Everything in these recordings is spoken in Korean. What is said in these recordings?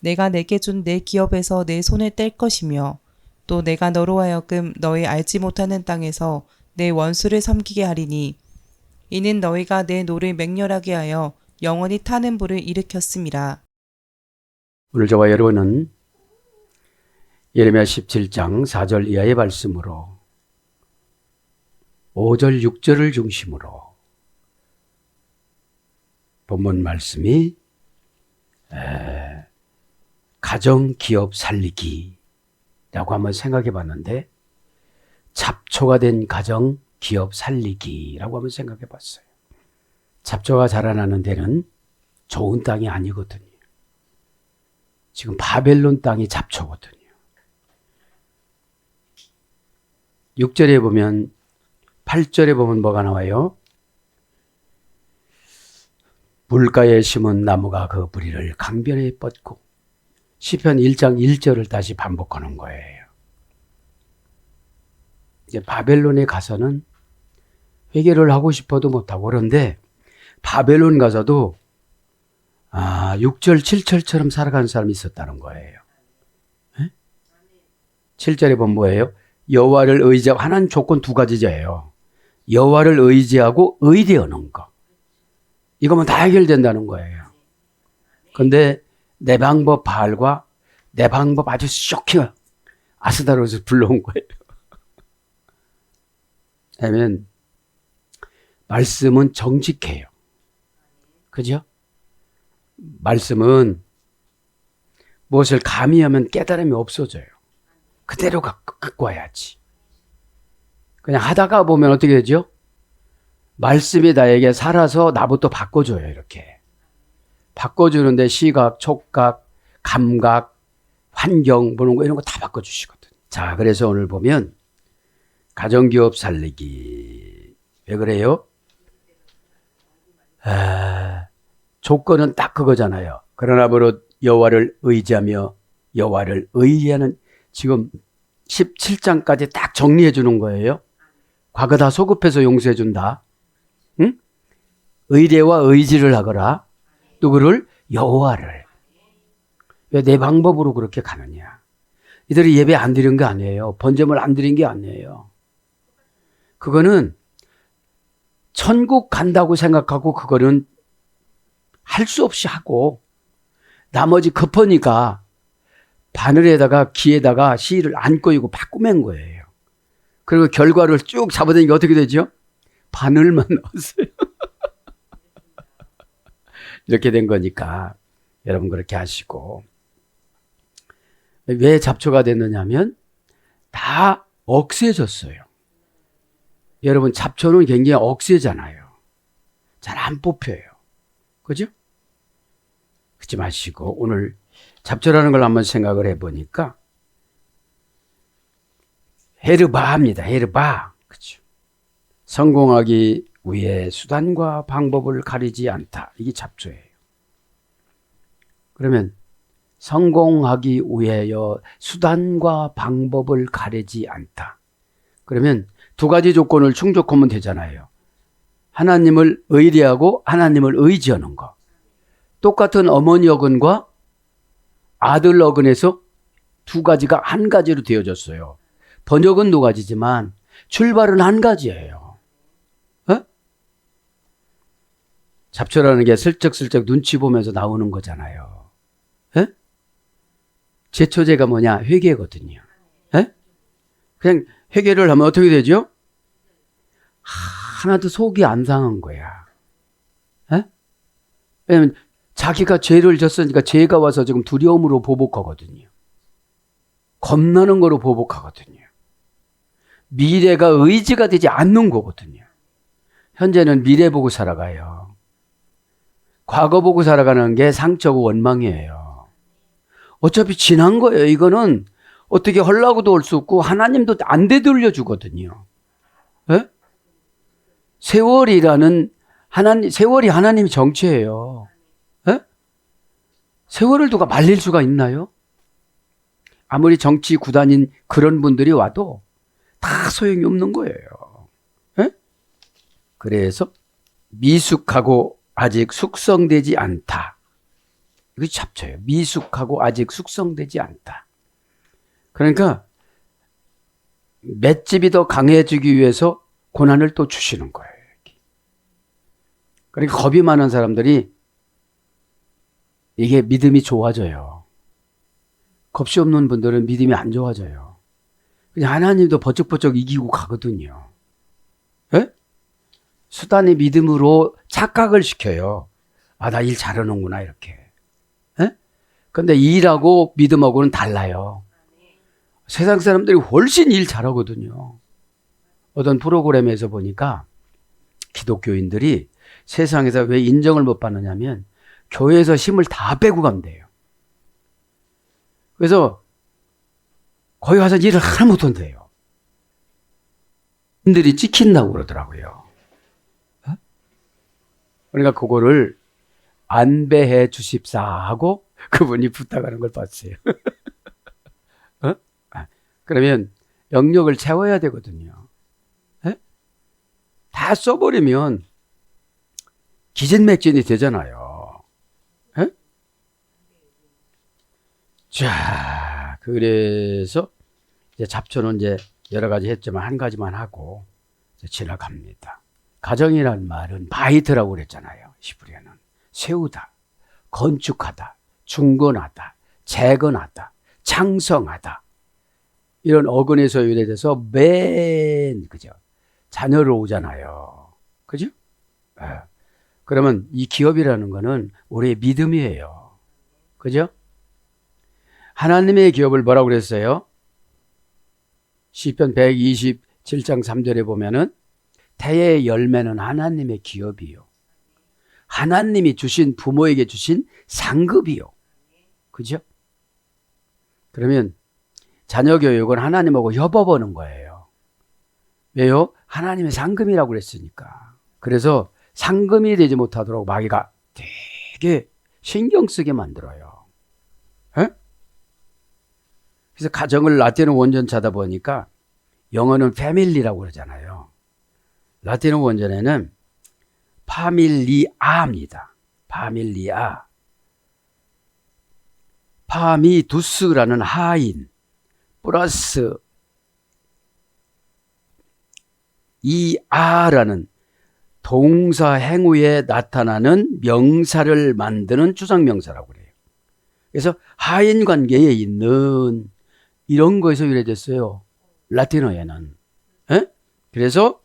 내가 내게 준 내 기업에서 내 손을 뗄 것이며 또 내가 너로 하여금 너희 알지 못하는 땅에서 내 원수를 섬기게 하리니 이는 너희가 내 노를 맹렬하게 하여 영원히 타는 불을 일으켰음이라. 오늘 저와 여러분은 예레미야 17장 4절 이하의 말씀으로 5절 6절을 중심으로 본문 말씀이 가정기업 살리기라고 한번 생각해 봤는데 잡초가 된 가정기업 살리기라고 한번 생각해 봤어요. 잡초가 자라나는 데는 좋은 땅이 아니거든요. 지금 바벨론 땅이 잡초거든요. 6절에 보면 8절에 보면 뭐가 나와요? 물가에 심은 나무가 그 뿌리를 강변에 뻗고 시편 1장 1절을 다시 반복하는 거예요. 이제 바벨론에 가서는 회개를 하고 싶어도 못하고 그런데 바벨론 가서도 6절 7절처럼 살아가는 사람이 있었다는 거예요. 7절에 보면 뭐예요? 여호와를 의지하고 하나님 조건 두 가지예요. 여호와를 의지하고 의뢰하는 거. 이거면 다 해결된다는 거예요. 근데 내 방법 바알과 내 방법 아주 쇼킹 아스다로스 불러온 거예요. 왜냐면 말씀은 정직해요. 그죠? 말씀은 무엇을 감히 하면 깨달음이 없어져요. 그대로 갖고 와야지. 그냥 하다가 보면 어떻게 되죠? 말씀이 나에게 살아서 나부터 바꿔줘요. 이렇게 바꿔주는데 시각, 촉각, 감각, 환경 보는 거 이런 거 다 바꿔주시거든. 자, 그래서 오늘 보면 가정기업 살리기 왜 그래요? 조건은 딱 그거잖아요. 그러나 무릇 여호와를 의지하며 여호와를 의지하는 지금 17장까지 딱 정리해 주는 거예요. 과거 다 소급해서 용서해 준다. 응? 의뢰와 의지를 하거라. 누구를? 여호와를. 왜 내 방법으로 그렇게 가느냐? 이들이 예배 안 드린 게 아니에요. 번제물 안 드린 게 아니에요. 그거는 천국 간다고 생각하고 그거는 할 수 없이 하고 나머지 급하니까 바늘에다가 기에다가 실을 안 꼬이고 바꾸맨 거예요. 그리고 결과를 쭉 잡아다니까 어떻게 되죠? 바늘만 넣었어요. 이렇게 된 거니까 여러분 그렇게 하시고. 왜 잡초가 됐느냐 하면 다 억세졌어요. 여러분 잡초는 굉장히 억세잖아요. 잘 안 뽑혀요. 그죠? 그러지 마시고 오늘 잡초라는 걸 한번 생각을 해보니까 헤르바입니다. 헤르바. 그렇죠? 성공하기 위해 수단과 방법을 가리지 않다. 이게 잡초예요. 그러면 성공하기 위하여 수단과 방법을 가리지 않다. 그러면 두 가지 조건을 충족하면 되잖아요. 하나님을 의뢰하고 하나님을 의지하는 거. 똑같은 어머니 어근과 아들 어근에서 두 가지가 한 가지로 되어졌어요. 번역은 두 가지지만 출발은 한 가지예요. 잡초라는 게 슬쩍슬쩍 눈치 보면서 나오는 거잖아요. 제초제가 뭐냐? 회개거든요. 그냥 회개를 하면 어떻게 되죠? 하나도 속이 안 상한 거야. 왜냐면 자기가 죄를 졌으니까 죄가 와서 지금 두려움으로 보복하거든요. 겁나는 거로 보복하거든요. 미래가 의지가 되지 않는 거거든요. 현재는 미래 보고 살아가요. 과거 보고 살아가는 게 상처고 원망이에요. 어차피 지난 거예요. 이거는 어떻게 하려고도 할 수 없고 하나님도 안 되돌려 주거든요. 세월이 하나님의 정체예요. 세월을 누가 말릴 수가 있나요? 아무리 정치 구단인 그런 분들이 와도 다 소용이 없는 거예요. 그래서 미숙하고 아직 숙성되지 않다. 이거 잡초예요. 미숙하고 아직 숙성되지 않다. 그러니까 맷집이 더 강해지기 위해서 고난을 또 주시는 거예요. 그러니까 겁이 많은 사람들이 이게 믿음이 좋아져요. 겁이 없는 분들은 믿음이 안 좋아져요. 그냥 하나님도 버쩍버쩍 이기고 가거든요. 예? 수단이 믿음으로 착각을 시켜요. 아, 나 일 잘하는구나 이렇게. 예? 근데 일하고 믿음하고는 달라요. 세상 사람들이 훨씬 일 잘하거든요. 어떤 프로그램에서 보니까 기독교인들이 세상에서 왜 인정을 못 받느냐면 교회에서 힘을 다 빼고 간대요. 그래서 거기 가서 일을 하나 못한대요. 인들이 찍힌다고 그러더라고요. 그러니까 그거를 안배해 주십사 하고 그분이 부탁하는 걸 봤어요. 그러면 영역을 채워야 되거든요. 에? 다 써버리면 기진맥진이 되잖아요. 에? 자, 그래서 이제 잡초는 이제 여러 가지 했지만 한 가지만 하고 이제 지나갑니다. 가정이라는 말은 바이트라고 그랬잖아요. 히브리어는 세우다, 건축하다, 중건하다, 재건하다, 창성하다. 이런 어근에서 유래돼서 그죠? 자녀를 오잖아요. 그죠? 그러면 이 기업이라는 거는 우리의 믿음이에요. 그죠? 하나님의 기업을 뭐라고 그랬어요? 시편 127장 3절에 보면은 태의 열매는 하나님의 기업이요. 하나님이 주신 부모에게 주신 상급이요. 그죠? 그러면 자녀 교육은 하나님하고 협업하는 거예요. 왜요? 하나님의 상금이라고 그랬으니까. 그래서 상금이 되지 못하도록 마귀가 되게 신경 쓰게 만들어요. 에? 그래서 가정을 라틴어 원전자다 보니까 영어는 패밀리라고 그러잖아요. 라틴어 원전에는 파밀리아입니다. 파밀리아. 파미두스라는 하인 플러스 이아라는 동사 행위에 나타나는 명사를 만드는 추상명사라고 그래요. 그래서 하인 관계에 있는 이런 거에서 유래됐어요. 라틴어에는. 에? 그래서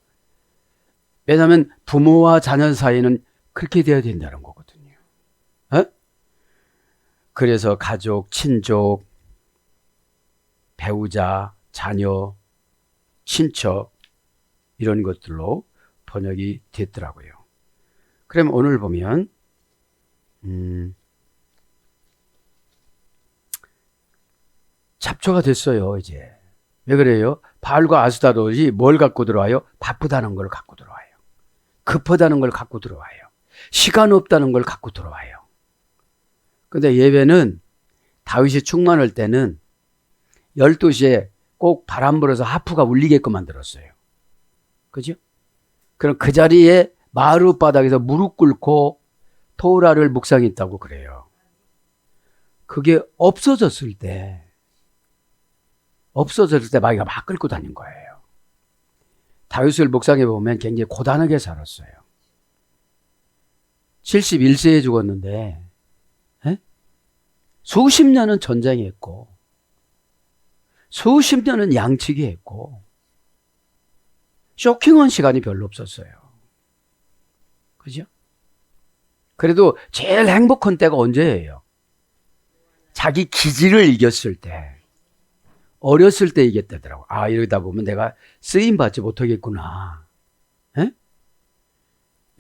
왜냐하면 부모와 자녀 사이는 그렇게 돼야 된다는 거거든요. 에? 그래서 가족, 친족, 배우자, 자녀, 친척 이런 것들로 번역이 됐더라고요. 그럼 오늘 보면 잡초가 됐어요. 이제 왜 그래요? 바알과 아스타롯이 뭘 갖고 들어와요? 바쁘다는 걸 갖고 들어와요. 급하다는 걸 갖고 들어와요. 시간 없다는 걸 갖고 들어와요. 근데 예배는 다윗이 충만할 때는 12시에 꼭 바람 불어서 하프가 울리게끔 만들었어요. 그죠? 그럼 그 자리에 마루 바닥에서 무릎 꿇고 토라를 묵상했다고 그래요. 그게 없어졌을 때 마귀가 막 끌고 다닌 거예요. 다윗을 묵상해 보면 굉장히 고단하게 살았어요. 71세에 죽었는데 수십 년은 전쟁에 했고 수십 년은 양치기 했고 쇼킹한 시간이 별로 없었어요. 그죠? 그래도 제일 행복한 때가 언제예요? 자기 기질을 이겼을 때. 어렸을 때 이겼다더라고. 아, 이러다 보면 내가 쓰임받지 못하겠구나. 에?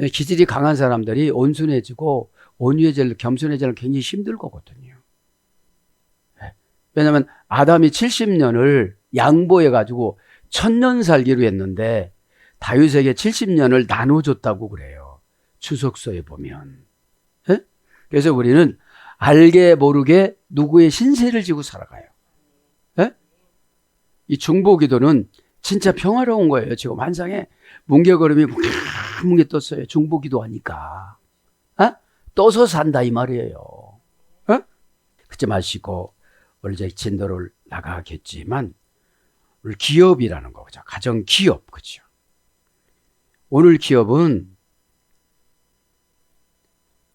기질이 강한 사람들이 온순해지고 온유해지고 겸손해지는 굉장히 힘들 거거든요. 왜냐하면 아담이 70년을 양보해가지고 1000년 살기로 했는데 다윗에게 70년을 나눠줬다고 그래요. 추석서에 보면. 에? 그래서 우리는 알게 모르게 누구의 신세를 지고 살아가요. 에? 이 중보기도는 진짜 평화로운 거예요. 지금 환상에 뭉게걸음이 뭉게 떴어요. 중보기도 하니까. 에? 떠서 산다 이 말이에요. 하지 마시고 오늘 이제 진도를 나가겠지만 오늘 기업이라는 거죠. 가정 기업, 그죠? 오늘 기업은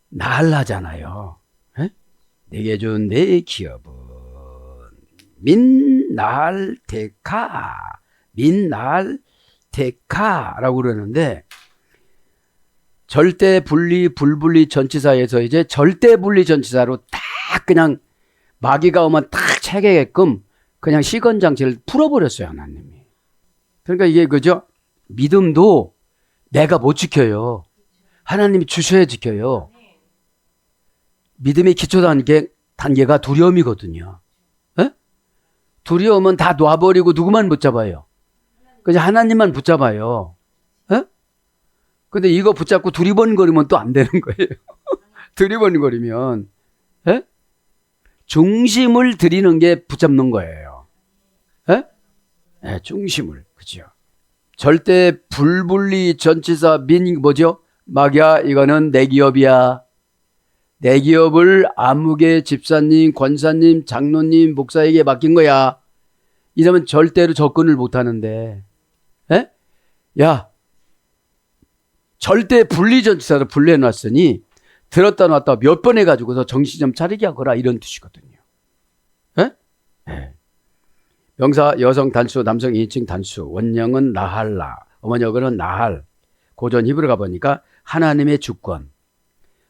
나할라잖아요. 내게 준 내 기업은 민날테카라고 그러는데 절대 분리 불분리 전치사에서 이제 절대 분리 전치사로 딱 그냥 마귀가 오면 딱 채게끔 그냥 시건장치를 풀어버렸어요, 하나님이. 그러니까 이게 그죠? 믿음도 내가 못 지켜요. 하나님이 주셔야 지켜요. 믿음의 기초 단계가 두려움이거든요. 에? 두려움은 다 놔버리고 누구만 붙잡아요? 그냥 하나님만 붙잡아요. 에? 근데 이거 붙잡고 두리번거리면 또 안 되는 거예요. 두리번거리면 에? 중심을 들이는 게 붙잡는 거예요. 에? 네, 중심을. 그죠? 절대 불분리 전치사 뭐죠? 마귀야, 이거는 내 기업이야. 내 기업을 아무개 집사님, 권사님, 장로님, 목사에게 맡긴 거야. 이러면 절대로 접근을 못 하는데, 에? 야, 절대 분리 전치사로 분리해놨으니 들었다 놨다 몇 번 해가지고서 정신 좀 차리게 하거라, 이런 뜻이거든요. 에? 네. 명사 여성 단수, 남성 인칭 단수, 원형은 나할라, 어머니어는 나할. 고전 히브리 가보니까 하나님의 주권.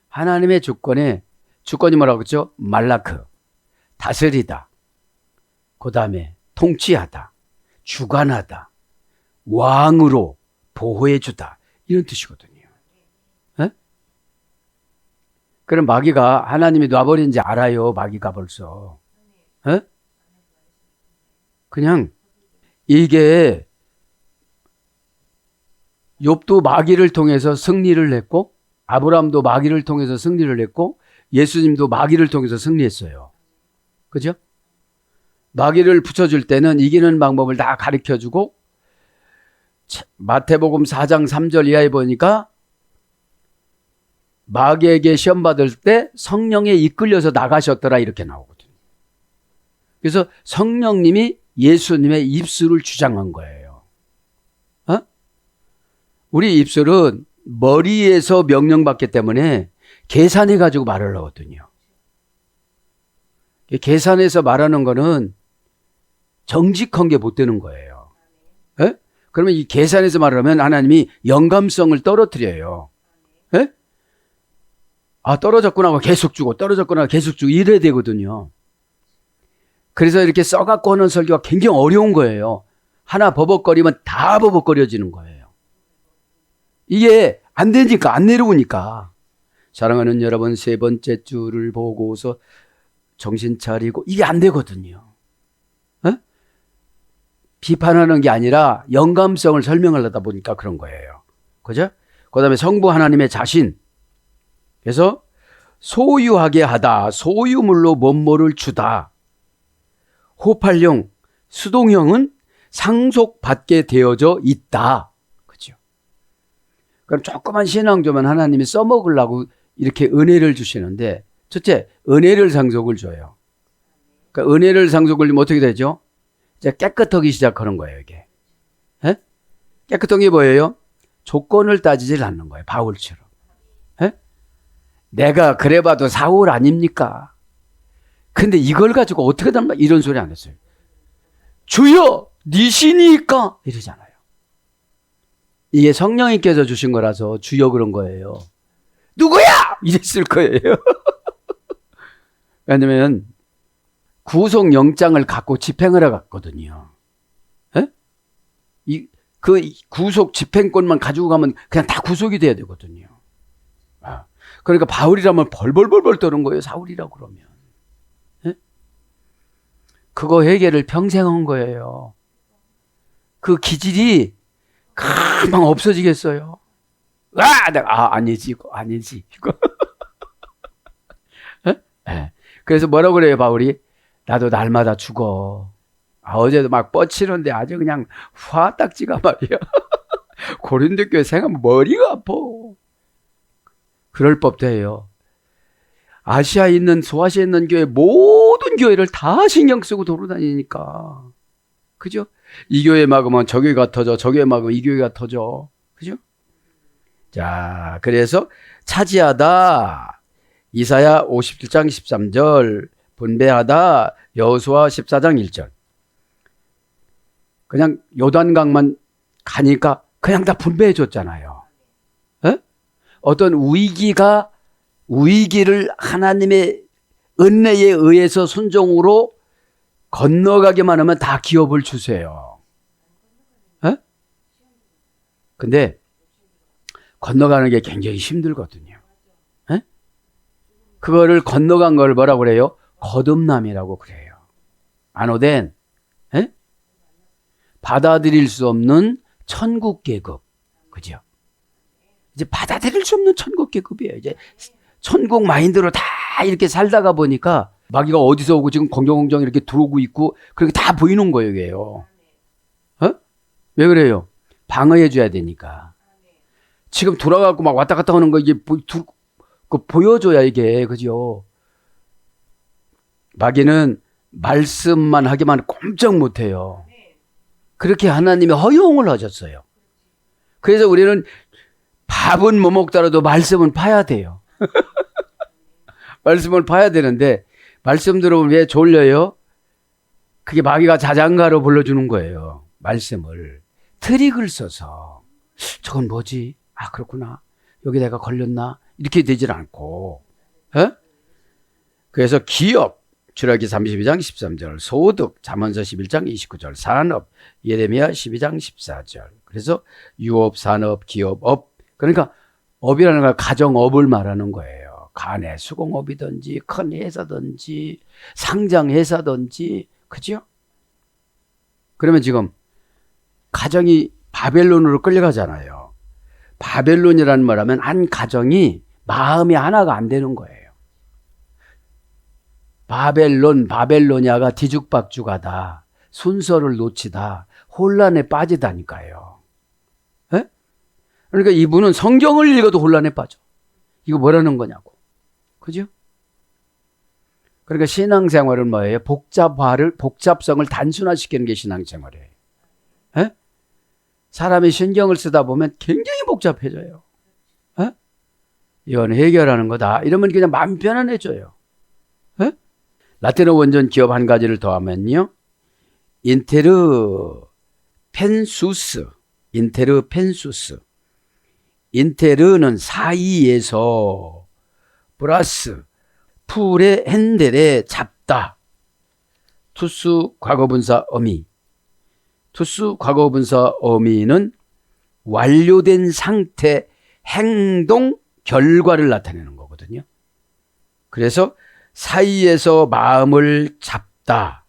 하나님의 주권이 뭐라고 그랬죠? 말라크, 다스리다. 그 다음에 통치하다, 주관하다, 왕으로 보호해주다. 이런 뜻이거든요. 에? 그럼 마귀가 하나님이 놔버린지 알아요. 마귀가 벌써. 에? 그냥 이게 욥도 마귀를 통해서 승리를 했고 아브라함도 마귀를 통해서 승리를 했고 예수님도 마귀를 통해서 승리했어요. 그죠? 마귀를 붙여줄 때는 이기는 방법을 다 가르쳐주고 마태복음 4장 3절 이하에 보니까 마귀에게 시험 받을 때 성령에 이끌려서 나가셨더라 이렇게 나오거든요. 그래서 성령님이 예수님의 입술을 주장한 거예요. 어? 우리 입술은 머리에서 명령받기 때문에 계산해가지고 말을 하거든요. 계산해서 말하는 거는 정직한 게 못 되는 거예요. 에? 그러면 이 계산해서 말을 하면 하나님이 영감성을 떨어뜨려요. 에? 아, 떨어졌구나 하고 계속 주고 떨어졌구나 계속 주고 이래야 되거든요. 그래서 이렇게 써갖고 하는 설교가 굉장히 어려운 거예요. 하나 버벅거리면 다 버벅거려지는 거예요. 이게 안 되니까, 안 내려오니까. 사랑하는 여러분, 세 번째 줄을 보고서 정신 차리고, 이게 안 되거든요. 에? 비판하는 게 아니라 영감성을 설명하려다 보니까 그런 거예요. 그죠? 그 다음에 성부 하나님의 자신. 그래서 소유하게 하다, 소유물로 뭔뭐를 주다. 호팔용, 수동형은 상속받게 되어져 있다. 그죠? 그럼 조그만 신앙조만 하나님이 써먹으려고 이렇게 은혜를 주시는데, 첫째, 은혜를 상속을 줘요. 그러니까 은혜를 상속을 주면 어떻게 되죠? 이제 깨끗하기 시작하는 거예요, 이게. 에? 깨끗한 게 뭐예요? 조건을 따지질 않는 거예요, 바울처럼. 에? 내가 그래봐도 사울 아닙니까? 근데 이걸 가지고 어떻게 담가? 이런 소리 안 했어요. 주여, 네 신이니까 이러잖아요. 이게 성령님께서 주신 거라서 주여 그런 거예요. 누구야? 이랬을 거예요. 왜냐면 구속영장을 갖고 집행을 해갔거든요. 에? 그 구속 집행권만 가지고 가면 그냥 다 구속이 돼야 되거든요. 아, 그러니까 바울이라면 벌벌벌벌 떠는 거예요. 사울이라고 그러면. 그거 회개를 평생 한 거예요. 그 기질이 금방 없어지겠어요. 아니지, 이거 아니지. 이거. 네. 그래서 뭐라고 그래요, 바울이? 나도 날마다 죽어. 어제도 막 뻗치는데 아주 그냥 화딱지가 말이야. 고린도 교회 생각하면 머리가 아파. 그럴 법도 해요. 아시아에 있는, 소아시아에 있는 교회 모든 모든 교회를 다 신경 쓰고 돌아다니니까. 그죠? 이 교회 막으면 저 교회가 터져, 저 교회 막으면 이 교회가 터져. 그죠? 자, 그래서 차지하다. 이사야 57장 13절, 분배하다. 여호수아 14장 1절. 그냥 요단강만 가니까 그냥 다 분배해 줬잖아요. 에? 어떤 위기를 하나님의 은혜에 의해서 순종으로 건너가기만 하면 다 기업을 주세요. 에? 근데 건너가는 게 굉장히 힘들거든요. 에? 그거를 건너간 걸 뭐라고 그래요? 거듭남이라고 그래요. 안오된 받아들일 수 없는 천국 계급. 그죠? 이제 받아들일 수 없는 천국 계급이에요. 이제 천국 마인드로 다 이렇게 살다가 보니까 마귀가 어디서 오고 지금 공정공정 이렇게 들어오고 있고 그렇게 다 보이는 거예요. 이게요. 왜 그래요? 방어해 줘야 되니까. 지금 돌아가고 막 왔다 갔다 하는 거 이게 보여줘야 이게. 그죠? 마귀는 말씀만 하기만 꼼짝 못해요. 그렇게 하나님이 허용을 하셨어요. 그래서 우리는 밥은 못 먹더라도 말씀은 파야 돼요. 말씀을 파야 되는데 말씀 들어보면 왜 졸려요? 그게 마귀가 자장가로 불러주는 거예요. 말씀을. 트릭을 써서 저건 뭐지? 아 그렇구나. 여기 내가 걸렸나? 이렇게 되질 않고. 그래서 기업. 출애굽기 32장 13절, 소득, 잠언서 11장 29절, 산업, 예레미야 12장 14절. 그래서 유업, 산업, 기업, 업. 그러니까 업이라는 건 가정업을 말하는 거예요. 간의 수공업이든지 큰 회사든지 상장 회사든지. 그죠? 그러면 지금 가정이 바벨론으로 끌려가잖아요. 바벨론이라는 말하면 한 가정이 마음이 하나가 안 되는 거예요. 바벨로냐가 뒤죽박죽하다. 순서를 놓치다. 혼란에 빠지다니까요. 에? 그러니까 이분은 성경을 읽어도 혼란에 빠져. 이거 뭐라는 거냐고. 그죠? 그러니까 신앙생활은 뭐예요? 복잡성을 단순화시키는 게 신앙생활이에요. 에? 사람이 신경을 쓰다 보면 굉장히 복잡해져요. 에? 이건 해결하는 거다. 이러면 그냥 마음 편안해져요. 에? 라틴어 원전 기업 한 가지를 더하면요. 인테르 펜수스. 인테르는 사이에서 플러스 풀의 핸델에 잡다. 투스 과거분사 어미. 투스 과거분사 어미는 완료된 상태, 행동, 결과를 나타내는 거거든요. 그래서 사이에서 마음을 잡다.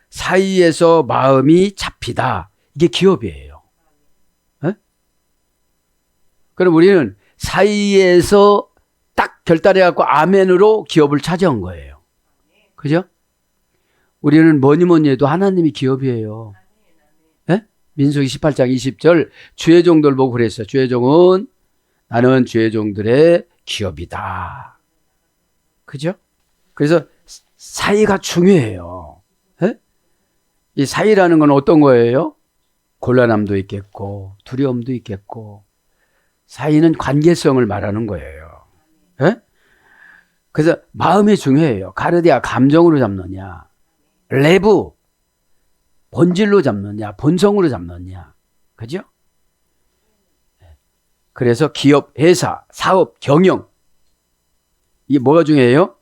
사이에서 마음이 잡히다. 이게 기업이에요. 에? 그럼 우리는 사이에서 딱 결단해갖고 아멘으로 기업을 차지한 거예요. 그죠? 우리는 뭐니 해도 하나님이 기업이에요. 에? 민수기 18장 20절 주의 종들 보고 그랬어요. 주의 종은 나는 주의 종들의 기업이다. 그죠? 그래서 사이가 중요해요. 에? 이 사이라는 건 어떤 거예요? 곤란함도 있겠고 두려움도 있겠고 사이는 관계성을 말하는 거예요. 에? 그래서 마음이 중요해요. 가르디아 감정으로 잡느냐, 레브 본질로 잡느냐, 본성으로 잡느냐. 그죠? 그래서 기업, 회사, 사업, 경영 이게 뭐가 중요해요?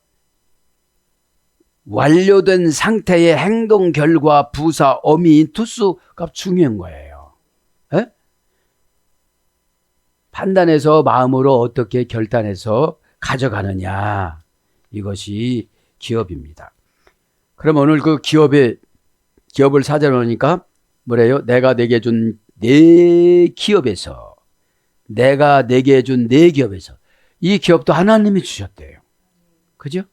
완료된 상태의 행동, 결과, 부사, 어미, 투수가 중요한 거예요. 에? 판단해서 마음으로 어떻게 결단해서 가져가느냐. 이것이 기업입니다. 그럼 오늘 그 기업을 찾아놓으니까 뭐래요? 내가 내게 준 내 기업에서, 내가 내게 준 내 기업에서, 이 기업도 하나님이 주셨대요. 그죠?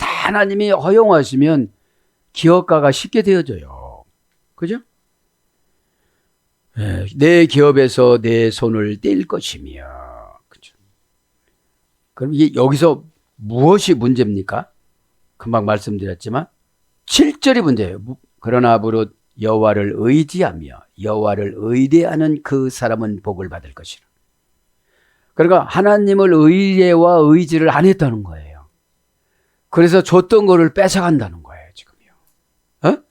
다 하나님이 허용하시면 기업가가 쉽게 되어져요. 그죠? 내 기업에서 내 손을 뗄 것이며. 그죠? 그럼 이게 여기서 무엇이 문제입니까? 금방 말씀드렸지만 7절이 문제예요. 그러나 무릇 여호와를 의지하며 여호와를 의뢰하는 그 사람은 복을 받을 것이라. 그러니까 하나님을 의뢰와 의지를 안 했다는 거예요. 그래서 줬던 거를 뺏어간다는 거예요, 지금요. 어?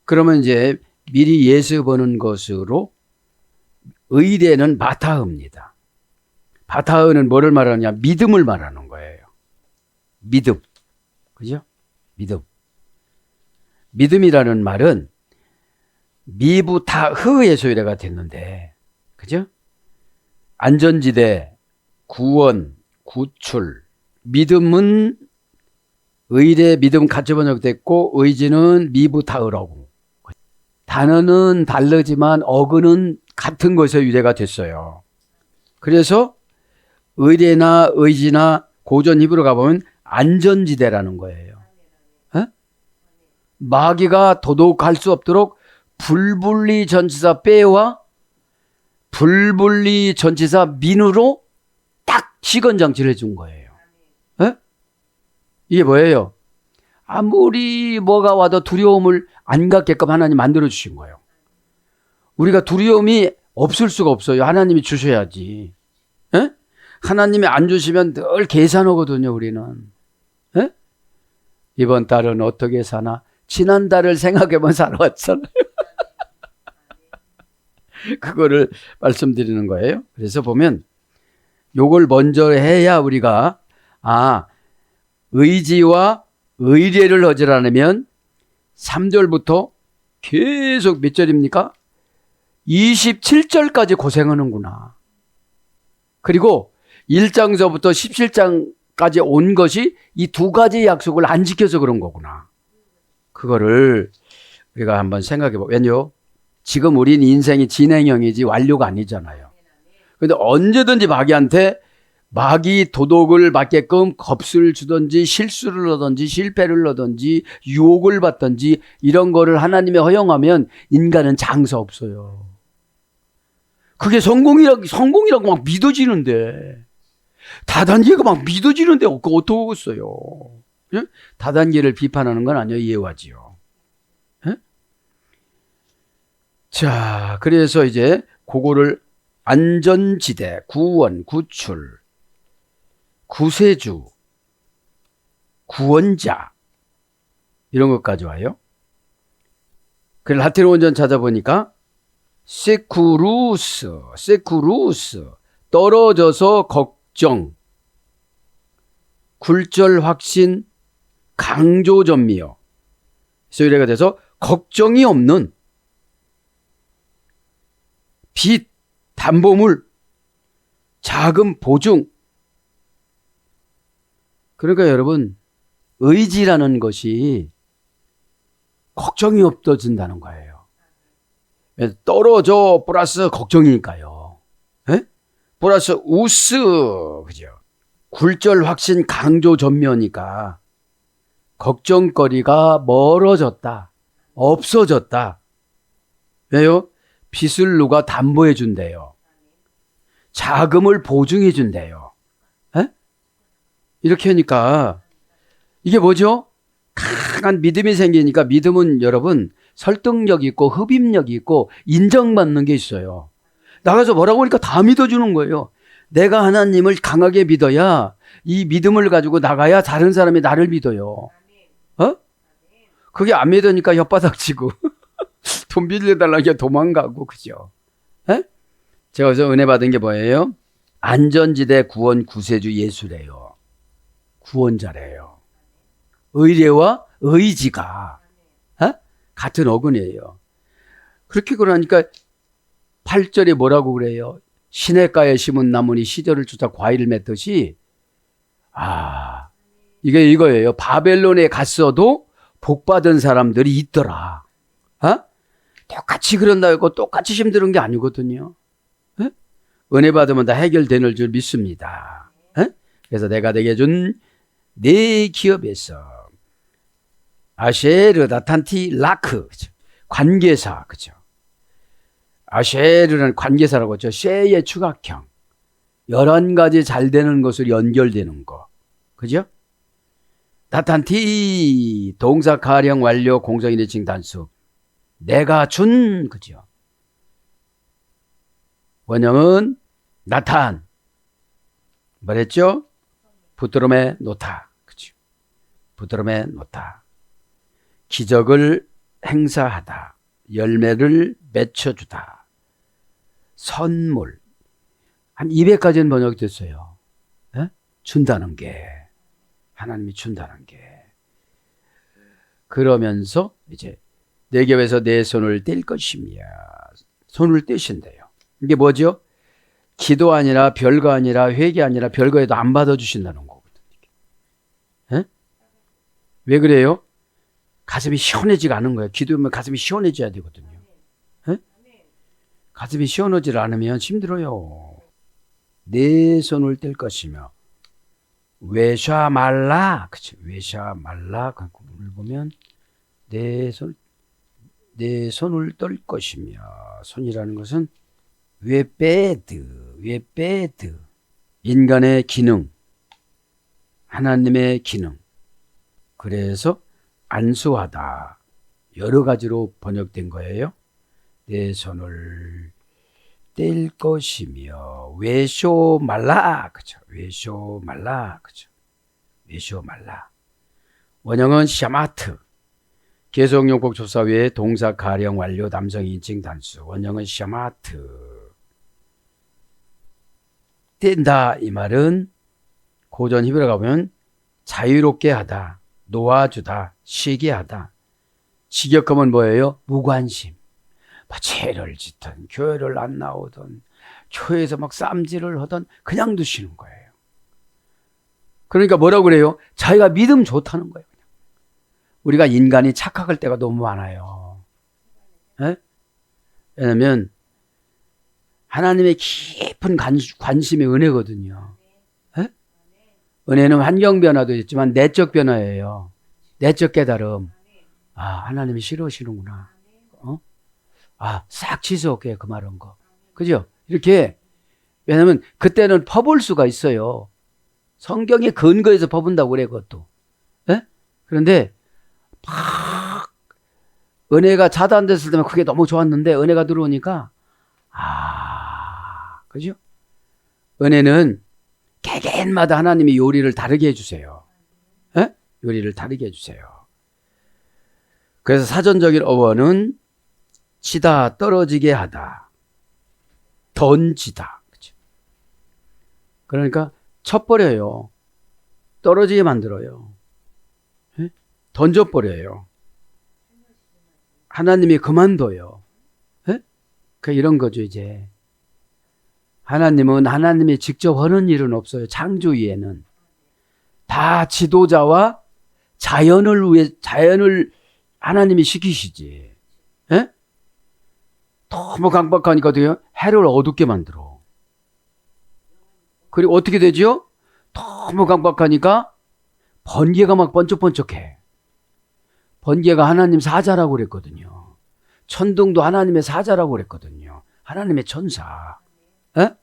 그러면 이제 미리 예수 보는 것으로 의뢰는 바타흐입니다. 바타흐는 뭐를 말하느냐? 믿음을 말하는 거예요. 믿음. 그죠? 믿음. 믿음이라는 말은 미부타흐의 소유래가 됐는데, 그죠? 안전지대, 구원, 구출, 믿음은 의뢰, 믿음 같이 번역됐고 의지는 미부타흐라고. 단어는 다르지만 어근은 같은 것에 유래가 됐어요. 그래서 의뢰나 의지나 고전 히브리어 가보면 안전지대라는 거예요. 에? 마귀가 도둑할 수 없도록 불분리 전치사 빼와 불분리 전치사 민으로 딱 시건장치를 해준 거예요. 에? 이게 뭐예요? 아무리 뭐가 와도 두려움을 안 갖게끔 하나님 만들어 주신 거예요. 우리가 두려움이 없을 수가 없어요. 하나님이 주셔야지. 에? 하나님이 안 주시면 늘 계산하거든요, 우리는. 에? 이번 달은 어떻게 사나? 지난달을 생각해보면 살아왔잖아요. 그거를 말씀드리는 거예요. 그래서 보면 요걸 먼저 해야 우리가 의지와 의뢰를 하지 않으면 3절부터 계속 몇 절입니까? 27절까지 고생하는구나. 그리고 1장서부터 17장까지 온 것이 이 두 가지 약속을 안 지켜서 그런 거구나. 그거를 우리가 한번 생각해 봐. 왜요? 지금 우린 인생이 진행형이지 완료가 아니잖아요. 그런데 언제든지 마귀 도덕을 받게끔 겁을 주든지 실수를 하든지 실패를 하든지 유혹을 받든지 이런 거를 하나님이 허용하면 인간은 장사 없어요. 그게 성공이라고 막 믿어지는데 다단계가 막 믿어지는데 어떡하겠어요. 예? 다단계를 비판하는 건 아니에요. 이해하지요. 예? 자, 그래서 이제 그거를 안전지대, 구원, 구출, 구세주, 구원자 이런 것까지 와요. 그 라틴 원전 찾아보니까 세쿠루스, 떨어져서 걱정, 굴절 확신, 강조 전미어. 소유래가 돼서 걱정이 없는 빚, 담보물, 자금 보증. 그러니까 여러분, 의지라는 것이 걱정이 없어진다는 거예요. 떨어져 플러스 걱정이니까요. 에? 플러스 우스, 그죠? 굴절 확신 강조 전면이니까 걱정거리가 멀어졌다. 없어졌다. 왜요? 빚을 누가 담보해 준대요. 자금을 보증해 준대요. 에? 이렇게 하니까 이게 뭐죠? 강한 믿음이 생기니까 믿음은 여러분 설득력 있고 흡입력 있고 인정받는 게 있어요. 나가서 뭐라고 하니까 다 믿어주는 거예요. 내가 하나님을 강하게 믿어야 이 믿음을 가지고 나가야 다른 사람이 나를 믿어요. 어? 그게 안 믿으니까 혓바닥 치고 돈 빌려달라니까 도망가고 그죠? 에? 제가 그래서 은혜 받은 게 뭐예요? 안전지대 구원 구세주 예수래요. 구원자래요. 의뢰와 의지가 같은 어근이에요. 그렇게 그러니까 8절에 뭐라고 그래요? 시냇가에 심은 나무니 시절을 쫓아 과일을 맺듯이 이게 이거예요. 바벨론에 갔어도 복받은 사람들이 있더라. 똑같이 그런다고 똑같이 힘든 게 아니거든요. 은혜 받으면 다 해결되는 줄 믿습니다. 그래서 내가 내게 준 내 기업에서 아쉐르 다탄티 라크 관계사 그죠? 아쉐르는 관계사라고 했죠. 쉐의 추각형 11가지 잘 되는 것으로 연결되는 거 그죠? 나타티 동사 가령 완료 공정일치칭 단수. 내가 준 그죠. 원형은 나탄. 뭐랬죠? 부드럼에 놓다. 그죠. 부드럼에 놓다. 기적을 행사하다. 열매를 맺혀주다. 선물. 한 200가지는 번역이 됐어요. 예? 준다는 게. 하나님이 준다는 게. 그러면서 이제 내 겹에서 내 손을 뗄 것이며. 손을 떼신대요. 이게 뭐죠? 기도 아니라 별거 아니라 회개 아니라 별거에도 안 받아주신다는 거거든요. 예? 왜 그래요? 가슴이 시원해지가 않은 거예요. 기도하면 가슴이 시원해져야 되거든요. 예? 가슴이 시원하지 않으면 힘들어요. 내 손을 뗄 것이며 외샤 말라. 그치? 외샤 말라. 그 부분을 보면 내 손을 뗄 것이며 손이라는 것은 웨베드 인간의 기능, 하나님의 기능. 그래서 안수하다 여러 가지로 번역된 거예요. 내 손을 뗄 것이며 외쇼 말라. 그죠? 외쇼 말라. 그죠? 외쇼 말라. 원형은 샤마트. 계속용법 조사 외에 동사 가령 완료 남성 인칭 단수. 원형은 샤마트. 뗀다 이 말은 고전 히브리어 가보면 자유롭게 하다, 놓아주다, 쉬게 하다. 직역하면 뭐예요? 무관심. 죄를 짓든 교회를 안 나오든 교회에서 막 쌈질을 하든 그냥 두시는 거예요. 그러니까 뭐라고 그래요? 자기가 믿음 좋다는 거예요. 그냥. 우리가 인간이 착각할 때가 너무 많아요. 네? 왜냐하면 하나님의 깊은 관심의 은혜거든요. 네? 은혜는 환경 변화도 있지만 내적 변화예요. 내적 깨달음. 아, 하나님이 싫어하시는구나. 아, 싹 취소할게요. 그 말한 거. 그죠? 이렇게. 왜냐면 그때는 퍼볼 수가 있어요. 성경의 근거에서 퍼본다고 그래, 그것도. 네? 그런데 막 은혜가 차단됐을 때만 그게 너무 좋았는데 은혜가 들어오니까 그죠? 은혜는 개개인마다 하나님이 요리를 다르게 해주세요. 네? 요리를 다르게 해주세요. 그래서 사전적인 어원은 치다, 떨어지게 하다, 던지다. 그렇죠? 그러니까 쳐버려요. 떨어지게 만들어요. 네? 던져버려요. 하나님이 그만둬요. 네? 그러니까 이런 거죠 이제. 하나님은 하나님이 직접 하는 일은 없어요. 창조위에는. 다 지도자와 자연을 하나님이 시키시지. 예? 너무 강박하니까 어떻게 해요? 해를 어둡게 만들어. 그리고 어떻게 되죠? 너무 강박하니까 번개가 막 번쩍번쩍해. 번개가 하나님 사자라고 그랬거든요. 천둥도 하나님의 사자라고 그랬거든요. 하나님의 천사. 예?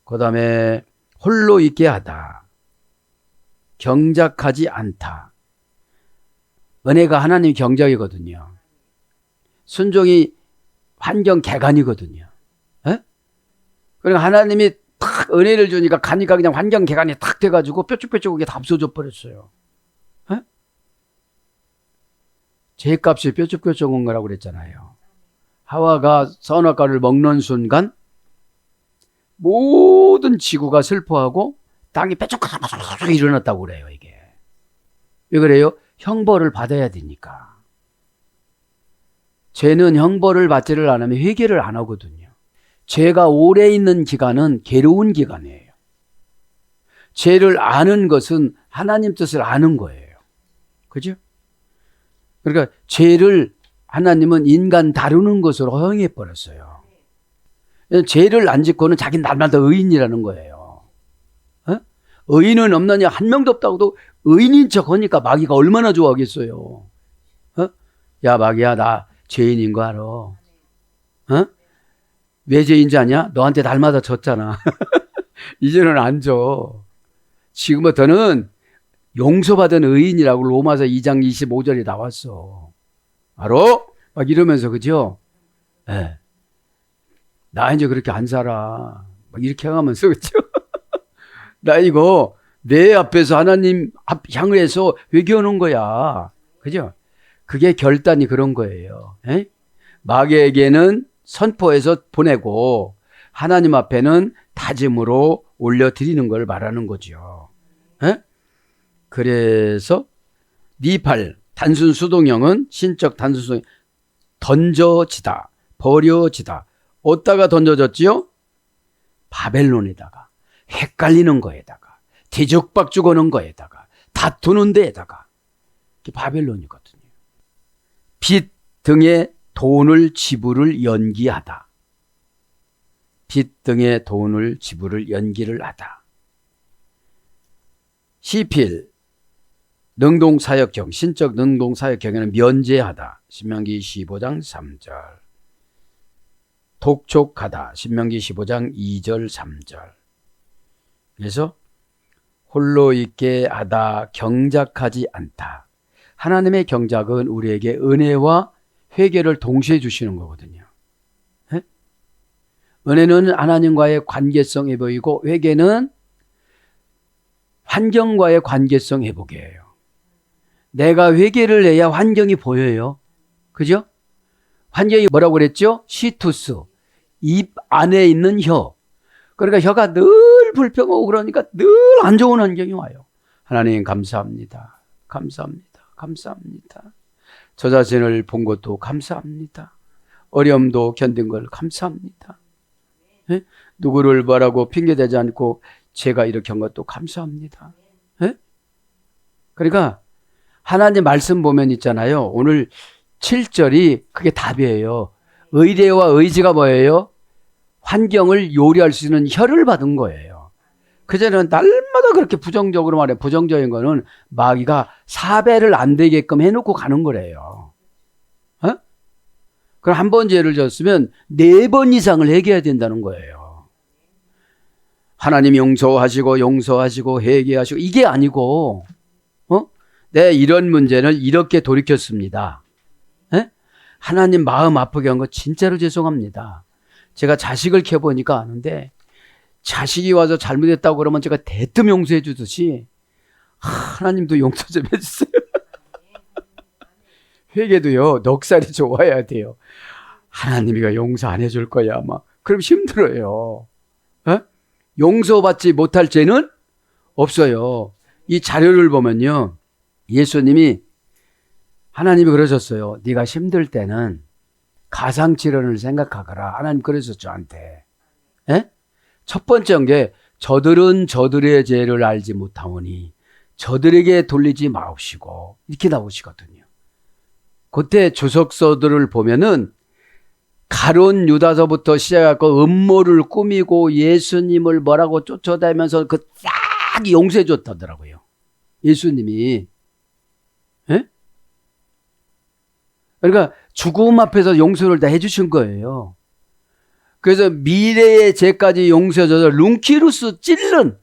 그 다음에 홀로 있게 하다. 경작하지 않다. 은혜가 하나님 경작이거든요. 순종이 환경 개간이거든요. 예? 그러니까 하나님이 탁 은혜를 주니까 가니까 그냥 환경 개간이 탁 돼가지고 뾰족뾰족하게 다 없어져 버렸어요. 예? 죄값이 뾰족뾰족한 거라고 그랬잖아요. 하와가 선악과를 먹는 순간 모든 지구가 슬퍼하고 땅이 뾰족뾰족 일어났다고 그래요. 이게 왜 그래요? 형벌을 받아야 되니까. 죄는 형벌을 받지를 않으면 회개를 안 하거든요. 죄가 오래 있는 기간은 괴로운 기간이에요. 죄를 아는 것은 하나님 뜻을 아는 거예요. 그죠? 그러니까 죄를 하나님은 인간 다루는 것으로 허용해 버렸어요. 죄를 안 짓고는 자기는 날마다 의인이라는 거예요. 어? 의인은 없느냐? 한 명도 없다고도 의인인 척 하니까 마귀가 얼마나 좋아하겠어요. 어? 야 마귀야 나 죄인인 거 알아. 어? 왜 죄인지 아냐? 너한테 날마다 졌잖아. 이제는 안 져. 지금부터는 용서받은 의인이라고 로마서 2장 25절에 나왔어. 알아? 막 이러면서, 그죠? 예. 나 이제 그렇게 안 살아. 막 이렇게 하면서, 그죠? 나 이거 내 앞에서 하나님 앞 향을 해서 회개하는 거야. 그죠? 그게 결단이 그런 거예요. 에? 마귀에게는 선포해서 보내고 하나님 앞에는 다짐으로 올려드리는 걸 말하는 거죠. 에? 그래서 니팔 단순 수동형은 신적 단순 수동 던져지다, 버려지다. 어디다가 던져졌지요? 바벨론에다가, 헷갈리는 거에다가, 뒤죽박죽 하는 거에다가, 다투는 데에다가. 이게 바벨론이거든요. 빚 등의 돈을 지불을 연기하다. 빚 등의 돈을 지불을 연기를 하다. 시필 능동사역형, 신적 능동사역형에는 면제하다. 신명기 15장 3절. 독촉하다. 신명기 15장 2절 3절. 그래서 홀로 있게 하다. 경작하지 않다. 하나님의 경작은 우리에게 은혜와 회개를 동시에 주시는 거거든요. 네? 은혜는 하나님과의 관계성 회복이고 회개는 환경과의 관계성 회복이에요. 내가 회개를 해야 환경이 보여요. 그죠? 환경이 뭐라고 그랬죠? 시투스. 입 안에 있는 혀. 그러니까 혀가 늘 불평하고 그러니까 늘 안 좋은 환경이 와요. 하나님 감사합니다. 감사합니다. 감사합니다. 저 자신을 본 것도 감사합니다. 어려움도 견딘 걸 감사합니다. 네? 누구를 뭐라고 핑계대지 않고 제가 이렇게 한 것도 감사합니다. 네? 그러니까 하나님 말씀 보면 있잖아요. 오늘 7절이 그게 답이에요. 의례와 의지가 뭐예요? 환경을 요리할 수 있는 혀를 받은 거예요. 그전에는 날마다 그렇게 부정적으로 말해. 부정적인 거는 마귀가 사배를 안 되게끔 해놓고 가는 거래요. 어? 그럼 한 번 죄를 졌으면 4번 이상을 회개해야 된다는 거예요. 하나님 용서하시고 회개하시고 이게 아니고 네, 이런 문제는 이렇게 돌이켰습니다. 에? 하나님 마음 아프게 한 거 진짜로 죄송합니다. 제가 자식을 키워보니까 아는데 자식이 와서 잘못했다고 그러면 제가 대뜸 용서해 주듯이 하나님도 용서 좀 해주세요. 회개도요. 넉살이 좋아야 돼요. 하나님이가 용서 안 해줄 거야 아마. 그럼 힘들어요. 에? 용서받지 못할 죄는 없어요. 이 자료를 보면요. 예수님이 하나님이 그러셨어요. 네가 힘들 때는 가상치료를 생각하거라. 하나님 그러셨죠 저한테. 에? 첫 번째인 게 저들은 저들의 죄를 알지 못하오니 저들에게 돌리지 마옵시고 이렇게 나오시거든요. 그때 주석서들을 보면은 가룟 유다서부터 시작해서 음모를 꾸미고 예수님을 뭐라고 쫓아다니면서 그 딱 용서해 줬다더라고요. 예수님이. 에? 그러니까 죽음 앞에서 용서를 다 해주신 거예요. 그래서 미래의 죄까지 용서해줘서 룽키루스 찔른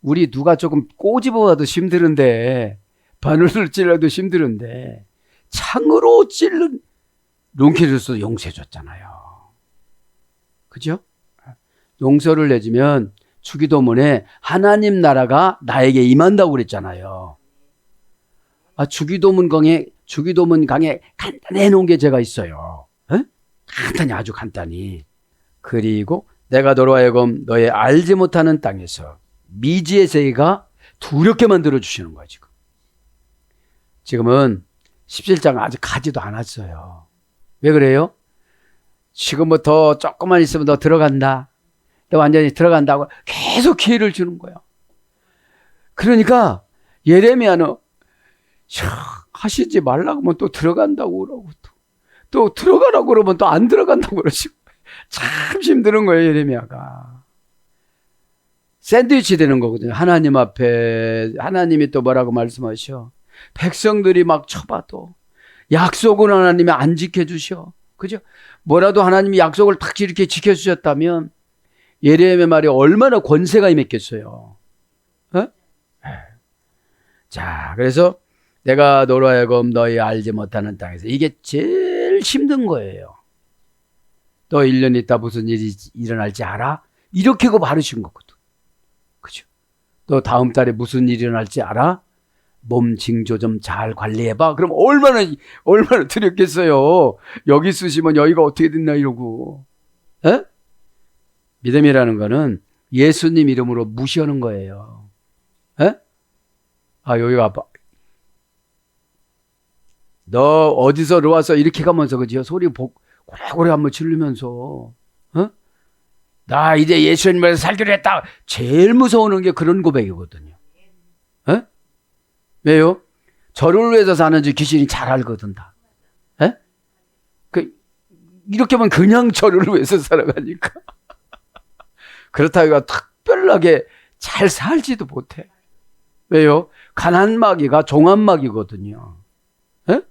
우리 누가 조금 꼬집어봐도 힘들은데 바늘을 찔러도 힘들은데 창으로 찔른 룽키루스 용서해줬잖아요. 그죠? 용서를 해주면 주기도문에 하나님 나라가 나에게 임한다고 그랬잖아요. 주기도문 강에 간단히 해놓은 게 제가 있어요. 에? 간단히 아주 간단히. 그리고 내가 너로 하여금 너의 알지 못하는 땅에서 미지의 세계가 두렵게 만들어 주시는 거야 지금. 지금은 17장 아직 가지도 않았어요. 왜 그래요? 지금부터 조금만 있으면 너 들어간다. 너 완전히 들어간다고 계속 기회를 주는 거야. 그러니까 예레미야는 하시지 말라고 하면 또 들어간다고 그러고 또 들어가라고 그러면 또 안 들어간다고 그러시고 참 힘드는 거예요 예레미야가. 샌드위치 되는 거거든요. 하나님 앞에 하나님이 또 뭐라고 말씀하셔. 백성들이 막 쳐봐도 약속은 하나님이 안 지켜주셔. 그죠? 뭐라도 하나님이 약속을 딱 이렇게 지켜주셨다면 예레미야 말이 얼마나 권세가 임했겠어요. 어? 자, 그래서 내가 너로 하여금 너희 알지 못하는 땅에서 이게 제일 힘든 거예요. 너 1년 있다 무슨 일이 일어날지 알아? 이렇게 그 바르신 거거든. 그죠? 너 다음 달에 무슨 일이 일어날지 알아? 몸 징조 좀 잘 관리해봐. 그럼 얼마나 두렵겠어요. 여기 쓰시면 여기가 어떻게 됐나 이러고. 에? 믿음이라는 거는 예수님 이름으로 무시하는 거예요. 에? 아, 여기가 아파. 너 어디서 와서 이렇게 가면서 그죠? 소리 고래고래 한번 지르면서 나 이제 예수님을 살기로 했다. 제일 무서운 게 그런 고백이거든요. 에? 왜요? 저를 위해서 사는지 귀신이 잘 알거든 다. 에? 이렇게 하면 그냥 저를 위해서 살아가니까. 그렇다고 특별하게 잘 살지도 못해. 왜요? 가난마귀가 종합마귀거든요. 에?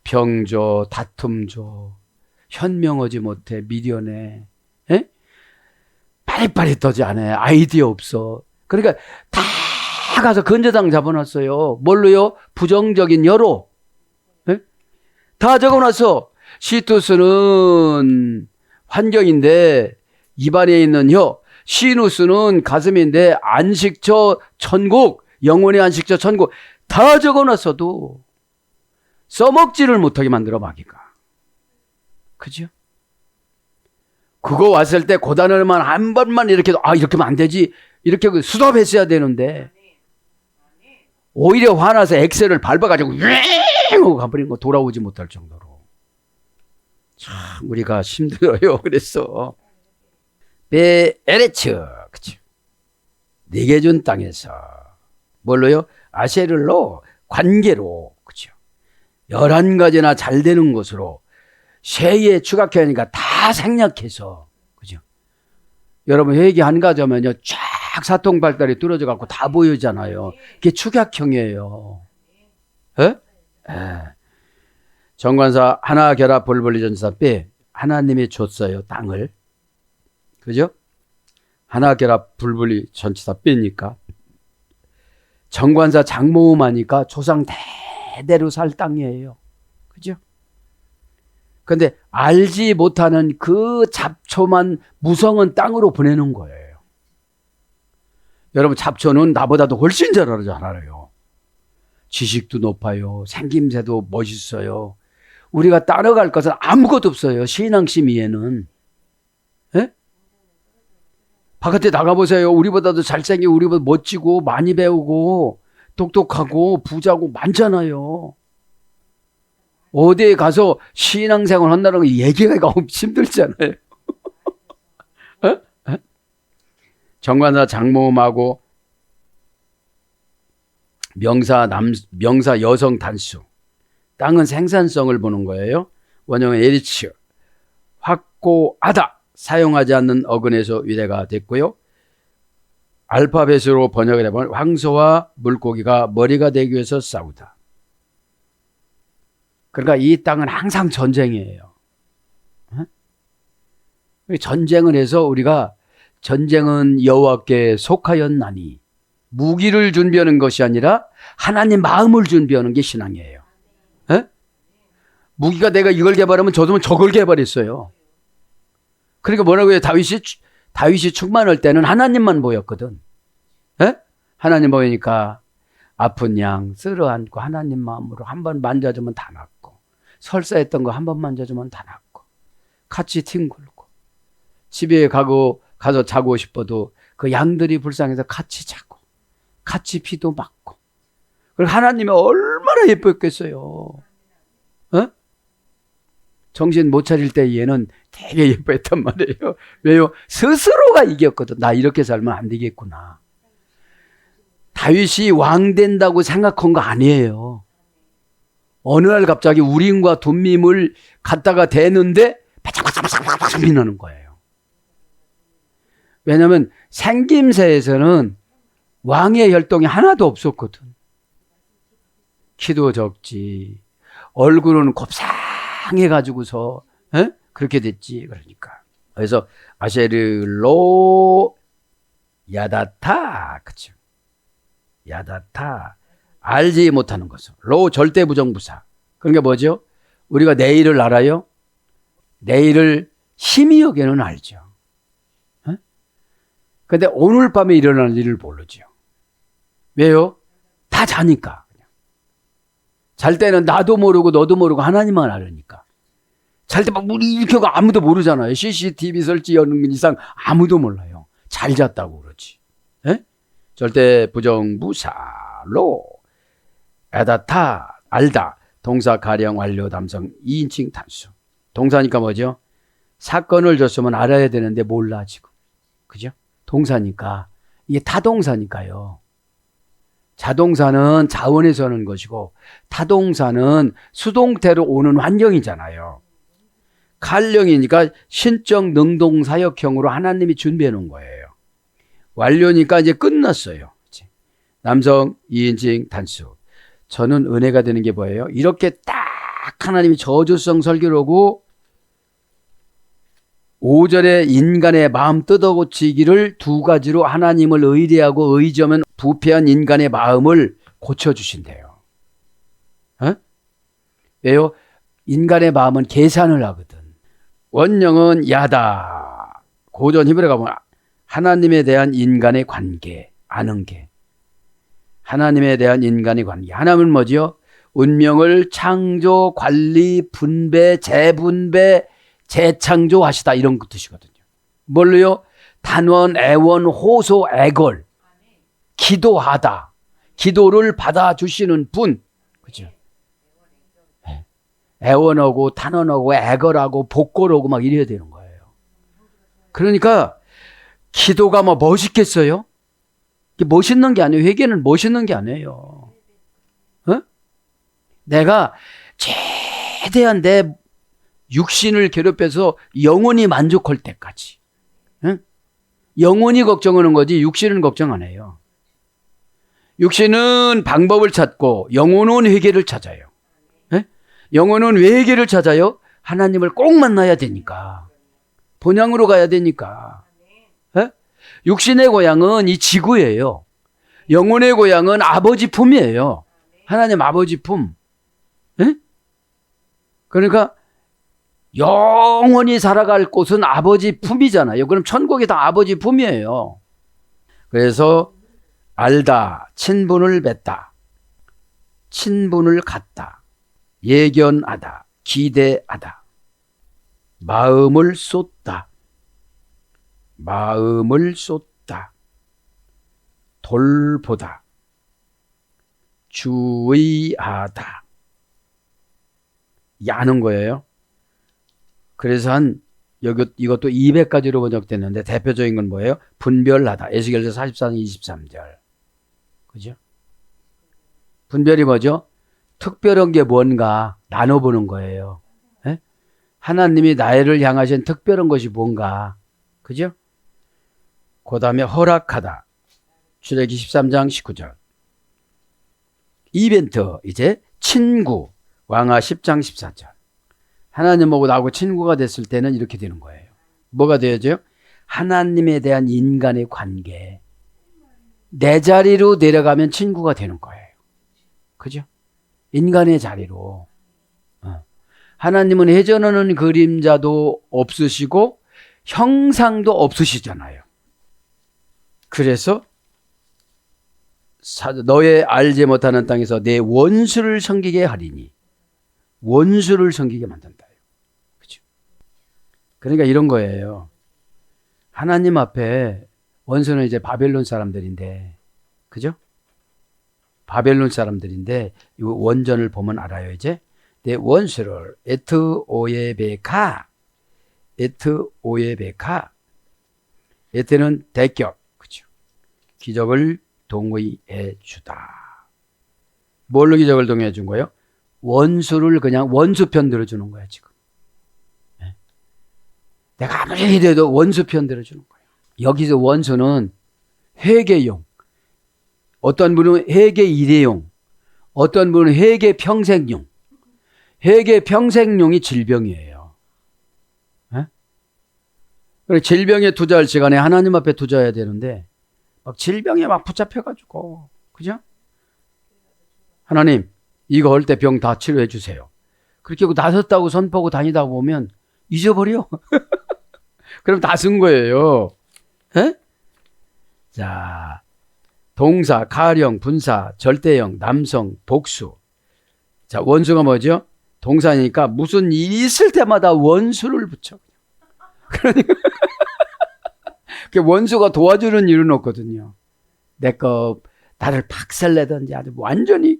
병조, 다툼조, 현명하지 못해, 미련해, 에? 빨리빨리 떠지 않아, 아이디어 없어. 그러니까 다 가서 근저당 잡아놨어요. 뭘로요? 부정적인 여로. 에? 다 적어놨어. 시투스는 환경인데 입안에 있는 혀, 시누스는 가슴인데 안식처 천국, 영혼의 안식처 천국. 다 적어놨어도 써먹지를 못하게 만들어 마귀가. 그죠? 그거 왔을 때 고단을만 한 번만 이렇게 이렇게 하면 안 되지. 이렇게 수습했어야 되는데 오히려 화나서 엑셀을 밟아가지고 하고 가버린 거 돌아오지 못할 정도로. 참 우리가 힘들어요. 그래서 베에레츠, 그죠? 네게 준 땅에서 뭘로요? 아세를로 관계로, 그죠? 11가지나 잘 되는 것으로 세에 추각해 하니까 다 생략해서, 그죠? 여러분 회개 한 가지 하면요 쫙 사통발달이 뚫어져 갖고 다 보이잖아요. 그게 축약형이에요. 에? 에. 정관사 하나 결합 불분리 전사 B, 하나님이 줬어요 땅을. 그죠? 하나 결합 불분리 전치사 B니까. 정관사 장모음하니까 조상 대대로 살 땅이에요. 그죠? 근데 알지 못하는 그 잡초만 무성은 땅으로 보내는 거예요. 여러분 잡초는 나보다도 훨씬 잘 알아요. 지식도 높아요. 생김새도 멋있어요. 우리가 따라갈 것은 아무것도 없어요. 신앙심 위에는. 에? 바깥에 나가보세요. 우리보다도 잘생기고 우리보다 멋지고 많이 배우고 똑똑하고 부자고 많잖아요. 어디에 가서 신앙생활 한다는 거 얘기가 너무 힘들잖아요. 정관사 장모음하고 명사 여성 단수. 땅은 생산성을 보는 거예요. 원형은 에리츠. 확고하다. 사용하지 않는 어근에서 위례가 됐고요. 알파벳으로 번역을 해보면 황소와 물고기가 머리가 되기 위해서 싸우다. 그러니까 이 땅은 항상 전쟁이에요. 전쟁을 해서 우리가 전쟁은 여호와께 속하였나니 무기를 준비하는 것이 아니라 하나님 마음을 준비하는 게 신앙이에요. 에? 무기가 내가 이걸 개발하면 저걸 개발했어요. 그러니까 뭐라고 해요? 다윗이 충만할 때는 하나님만 보였거든. 에? 하나님 보이니까 아픈 양 쓸어 안고 하나님 마음으로 한 번 만져주면 다 낫고, 설사했던 거 한 번 만져주면 다 낫고, 같이 뒹굴고, 집에 가서 자고 싶어도 그 양들이 불쌍해서 같이 자고, 같이 비도 맞고. 그리고 하나님이 얼마나 예뻤겠어요. 어? 정신 못 차릴 때 얘는 되게 예뻐했단 말이에요. 왜요? 스스로가 이겼거든. 나 이렇게 살면 안 되겠구나. 다윗이 왕 된다고 생각한 거 아니에요. 어느 날 갑자기 우림과 둠밈을 갖다가 대는데 바짝바짝바짝 빛나는 거예요. 왜냐하면 생김새에서는 왕의 혈통이 하나도 없었거든. 키도 적지, 얼굴은 곱상해가지고서 그렇게 됐지. 그러니까 그래서 아세르로 야다타, 그쵸? 야다타 알지 못하는 것은 로 절대 부정부사. 그러니까 뭐죠? 우리가 내일을 알아요? 내일을 심히 여기는 알죠. 근데 오늘 밤에 일어날 일을 모르죠. 왜요? 다 자니까. 잘 때는 나도 모르고 너도 모르고 하나님만 알으니까. 잘 때 막 우리 이렇게 하고 아무도 모르잖아요. CCTV 설치하는 이상 아무도 몰라요. 잘 잤다고 그러지. 에? 절대 부정부사로 에다타 알다 동사 가령 완료 담성 2인칭 단수. 동사니까 뭐죠? 사건을 줬으면 알아야 되는데 몰라 지금. 그죠? 동사니까 이게 타동사니까요. 자동사는 자원에서 오는 것이고 타동사는 수동태로 오는 환경이잖아요. 칼령이니까 신적 능동사역형으로 하나님이 준비해 놓은 거예요. 완료니까 이제 끝났어요. 남성 2인칭 단수. 저는 은혜가 되는 게 뭐예요? 이렇게 딱 하나님이 저주성 설교를 하고 5절에 인간의 마음 뜯어고치기를 두 가지로 하나님을 의뢰하고 의지하면 부패한 인간의 마음을 고쳐주신대요. 왜요? 인간의 마음은 계산을 하거든. 원령은 야다. 고전 히브리어 가보면 하나님에 대한 인간의 관계, 아는 게. 하나님에 대한 인간의 관계. 하나님은 뭐지요? 운명을 창조, 관리, 분배, 재분배, 재창조하시다 이런 뜻이거든요. 뭘로요? 단원, 애원, 호소, 애걸. 기도하다. 기도를 받아주시는 분. 그죠? 애원하고 탄원하고 애걸하고 복걸하고 막 이래야 되는 거예요. 그러니까 기도가 뭐 멋있겠어요? 멋있는 게 아니에요. 회개는 멋있는 게 아니에요. 내가 최대한 내 육신을 괴롭혀서 영혼이 만족할 때까지. 영혼이 걱정하는 거지 육신은 걱정 안 해요. 육신은 방법을 찾고 영혼은 회개를 찾아요. 영혼은 왜 회개를 찾아요? 하나님을 꼭 만나야 되니까. 본향으로 가야 되니까. 육신의 고향은 이 지구예요. 영혼의 고향은 아버지 품이에요. 하나님 아버지 품. 그러니까 영원히 살아갈 곳은 아버지 품이잖아요. 그럼 천국이 다 아버지 품이에요. 그래서 알다, 친분을 맺다, 친분을 갖다, 예견하다, 기대하다, 마음을 쏟다, 마음을 쏟다, 돌보다, 주의하다. 야는 거예요. 그래서 이것도 200가지로 번역됐는데 대표적인 건 뭐예요? 분별하다. 에스겔서 44장 23절. 그죠? 분별이 뭐죠? 특별한 게 뭔가 나눠보는 거예요. 에? 하나님이 나를 향하신 특별한 것이 뭔가. 그죠? 그 다음에 허락하다. 출애기 13장 19절. 이벤트, 이제 친구. 왕하 10장 14절. 하나님하고 나하고 친구가 됐을 때는 이렇게 되는 거예요. 뭐가 되어져요? 하나님에 대한 인간의 관계. 내 자리로 내려가면 친구가 되는 거예요. 그죠? 인간의 자리로. 하나님은 회전하는 그림자도 없으시고 형상도 없으시잖아요. 그래서 너의 알지 못하는 땅에서 내 원수를 섬기게 하리니. 원수를 섬기게 만든다. 그죠? 그러니까 이런 거예요. 하나님 앞에 원수는 이제 바벨론 사람들인데, 그죠? 바벨론 사람들인데, 이 원전을 보면 알아요, 이제. 내 원수를, 에트오예베카. 에트는 대격, 그죠? 기적을 동의해 주다. 뭘로 기적을 동의해 준 거예요? 원수를 그냥 원수편 들어주는 거야, 지금. 내가 아무리 해도 원수편 들어주는 거예요. 여기서 원수는 회개용, 어떤 분은 회개 일회용, 어떤 분은 회개 평생용. 회개 평생용이 질병이에요. 그래서 질병에 투자할 시간에 하나님 앞에 투자해야 되는데 막 질병에 막 붙잡혀가지고, 그죠? 하나님 이거 할 때 병 다 치료해 주세요. 그렇게 하고 나섰다고 선포하고 다니다 보면 잊어버려. 그럼 다 쓴 거예요. 에? 자, 동사, 가령, 분사, 절대형, 남성, 복수. 자, 원수가 뭐죠? 동사니까 무슨 일이 있을 때마다 원수를 붙여. 그러니까 원수가 도와주는 일은 없거든요. 나를 박살내든지 아주 완전히.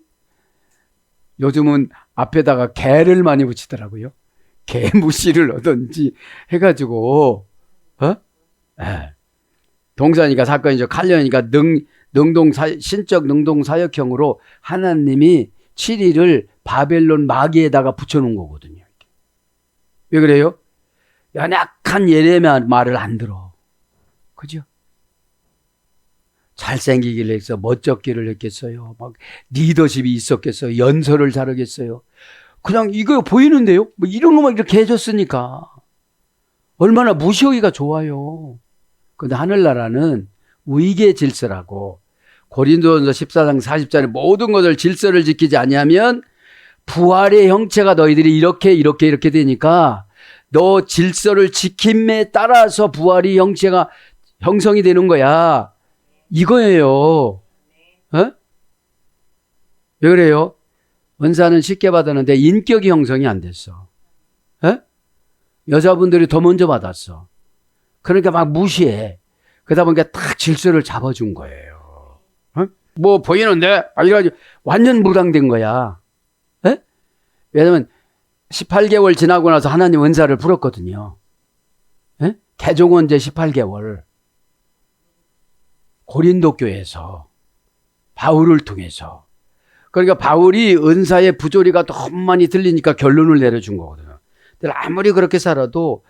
요즘은 앞에다가 개를 많이 붙이더라고요. 개무시를 하든지 해가지고, 동사니까 사건이죠. 칼련이니까 신적 능동사역형으로 하나님이 7일을 바벨론 마귀에다가 붙여놓은 거거든요. 왜 그래요? 연약한 예레미야 말을 안 들어. 그죠? 잘생기기를 했어. 멋쩍기를 했겠어요. 막 리더십이 있었겠어요. 연설을 잘하겠어요. 그냥 이거 보이는데요? 뭐 이런 것만 이렇게 해줬으니까. 얼마나 무시하기가 좋아요. 근데 하늘나라는 위계 질서라고 고린도전서 14장 40절에 모든 것을 질서를 지키지 아니하면 부활의 형체가 너희들이 이렇게 되니까 너 질서를 지킴에 따라서 부활의 형체가 형성이 되는 거야. 이거예요. 어? 왜 그래요? 은사는 쉽게 받았는데 인격이 형성이 안 됐어. 에? 여자분들이 더 먼저 받았어. 그러니까 막 무시해. 그러다 보니까 딱 질서를 잡아준 거예요. 어? 뭐 보이는데? 이래가지고 완전 무당된 거야. 에? 왜냐면 18개월 지나고 나서 하나님 은사를 풀었거든요. 에? 개종원제 18개월. 고린도 교회에서 바울을 통해서. 그러니까 바울이 은사의 부조리가 너무 많이 들리니까 결론을 내려준 거거든요. 근데 아무리 그렇게 살아도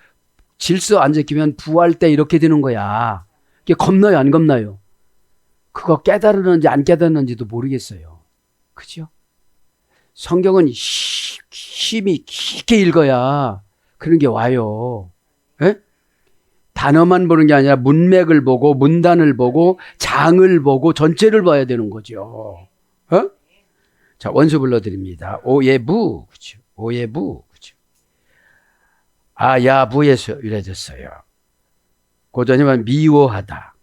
질서 안 지키면 부활 때 이렇게 되는 거야. 이게 겁나요, 안 겁나요? 그거 깨달았는지 안 깨달았는지도 모르겠어요. 그죠? 성경은 힘이 깊게 읽어야 그런 게 와요. 에? 단어만 보는 게 아니라 문맥을 보고 문단을 보고 장을 보고 전체를 봐야 되는 거죠. 어? 자, 원수 불러드립니다. 오예부, 그렇죠? 오예부, 그렇죠? 아야부에서 유래됐어요. 고전이면 미워하다,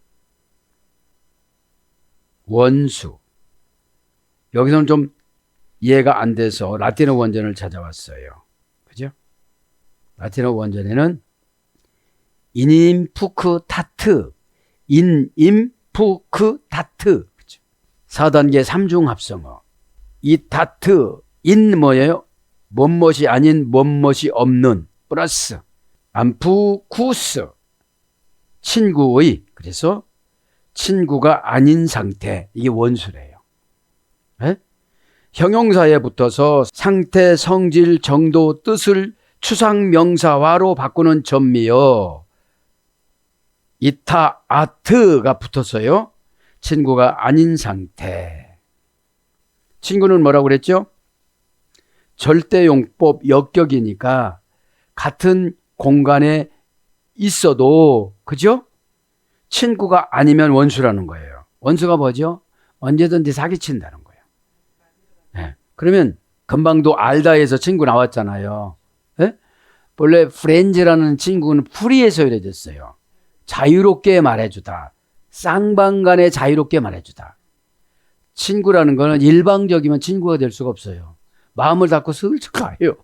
원수. 여기서는 좀 이해가 안 돼서 라틴어 원전을 찾아왔어요. 그죠? 라틴어 원전에는 인임푸크타트, 그죠? 4단계 3중 합성어. 이 타트, 뭐예요? 뭔것이 아닌 뭔것이 없는 플러스 암푸쿠스, 친구의. 그래서 친구가 아닌 상태, 이게 원수래요. 에? 형용사에 붙어서 상태, 성질, 정도, 뜻을 추상명사화로 바꾸는 전미어 이타 아트가 붙었어요. 친구가 아닌 상태. 친구는 뭐라고 그랬죠? 절대용법 역격이니까 같은 공간에 있어도, 그죠? 친구가 아니면 원수라는 거예요. 원수가 뭐죠? 언제든지 사기친다는 거예요. 네. 그러면 금방도 알다에서 친구 나왔잖아요. 네? 본래 프렌즈라는 친구는 프리에서 유래됐어요. 자유롭게 말해주다. 쌍방간에 자유롭게 말해주다. 친구라는 거는 일방적이면 친구가 될 수가 없어요. 마음을 닫고 슬쩍 가요.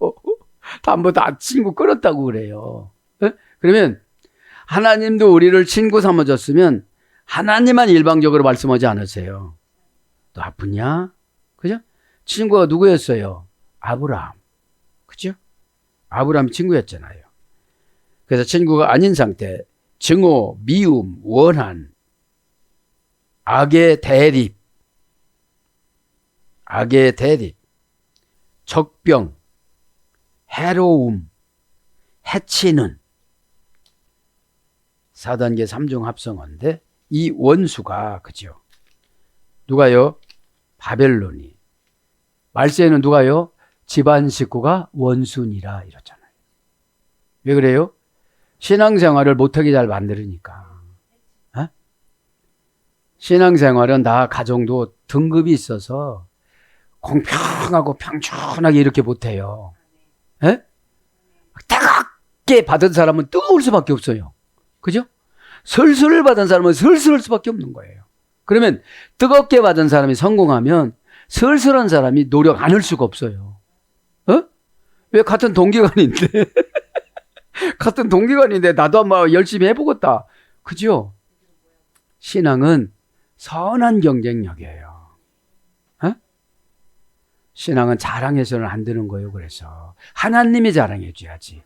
한번 다 친구 끊었다고 그래요. 네? 그러면 하나님도 우리를 친구 삼아줬으면 하나님만 일방적으로 말씀하지 않으세요. 너 아프냐? 그죠? 친구가 누구였어요? 아브라함. 그죠? 아브라함이 친구였잖아요. 그래서 친구가 아닌 상태, 증오, 미움, 원한, 악의 대립, 적병, 해로움, 해치는 4단계 3중 합성어인데 이 원수가, 그죠? 누가요? 바벨론이. 말세에는 누가요? 집안 식구가 원수니라 이러잖아요. 왜 그래요? 신앙생활을 못하게 잘 만들으니까. 어? 신앙생활은 다 가정도 등급이 있어서 공평하고 평준하게 이렇게 못해요. 예? 따갑게 받은 사람은 뜨거울 수밖에 없어요. 그죠? 슬슬 받은 사람은 슬슬할 수밖에 없는 거예요. 그러면 뜨겁게 받은 사람이 성공하면 슬슬한 사람이 노력 안 할 수가 없어요. 어? 왜 같은 동기간인데 같은 동기간인데 나도 한번 열심히 해보겠다. 그죠? 신앙은 선한 경쟁력이에요. 어? 신앙은 자랑해서는 안 되는 거예요. 그래서 하나님이 자랑해 줘야지.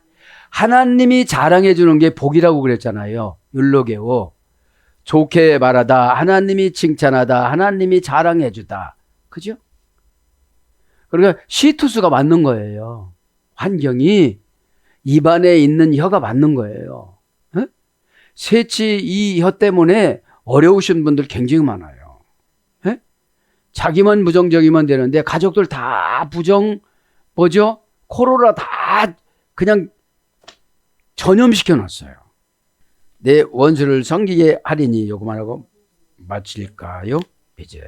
하나님이 자랑해 주는 게 복이라고 그랬잖아요. 율로게오. 좋게 말하다, 하나님이 칭찬하다, 하나님이 자랑해 주다. 그죠? 그러니까 시투수가 맞는 거예요. 환경이 입안에 있는 혀가 맞는 거예요. 어? 새치 이 혀 때문에 어려우신 분들 굉장히 많아요. 에? 자기만 부정적이면 되는데 가족들 다 부정, 뭐죠? 코로나 다 그냥 전염시켜 놨어요. 내 원수를 섬기게 하리니 요거만 하고 마칠까요? 이제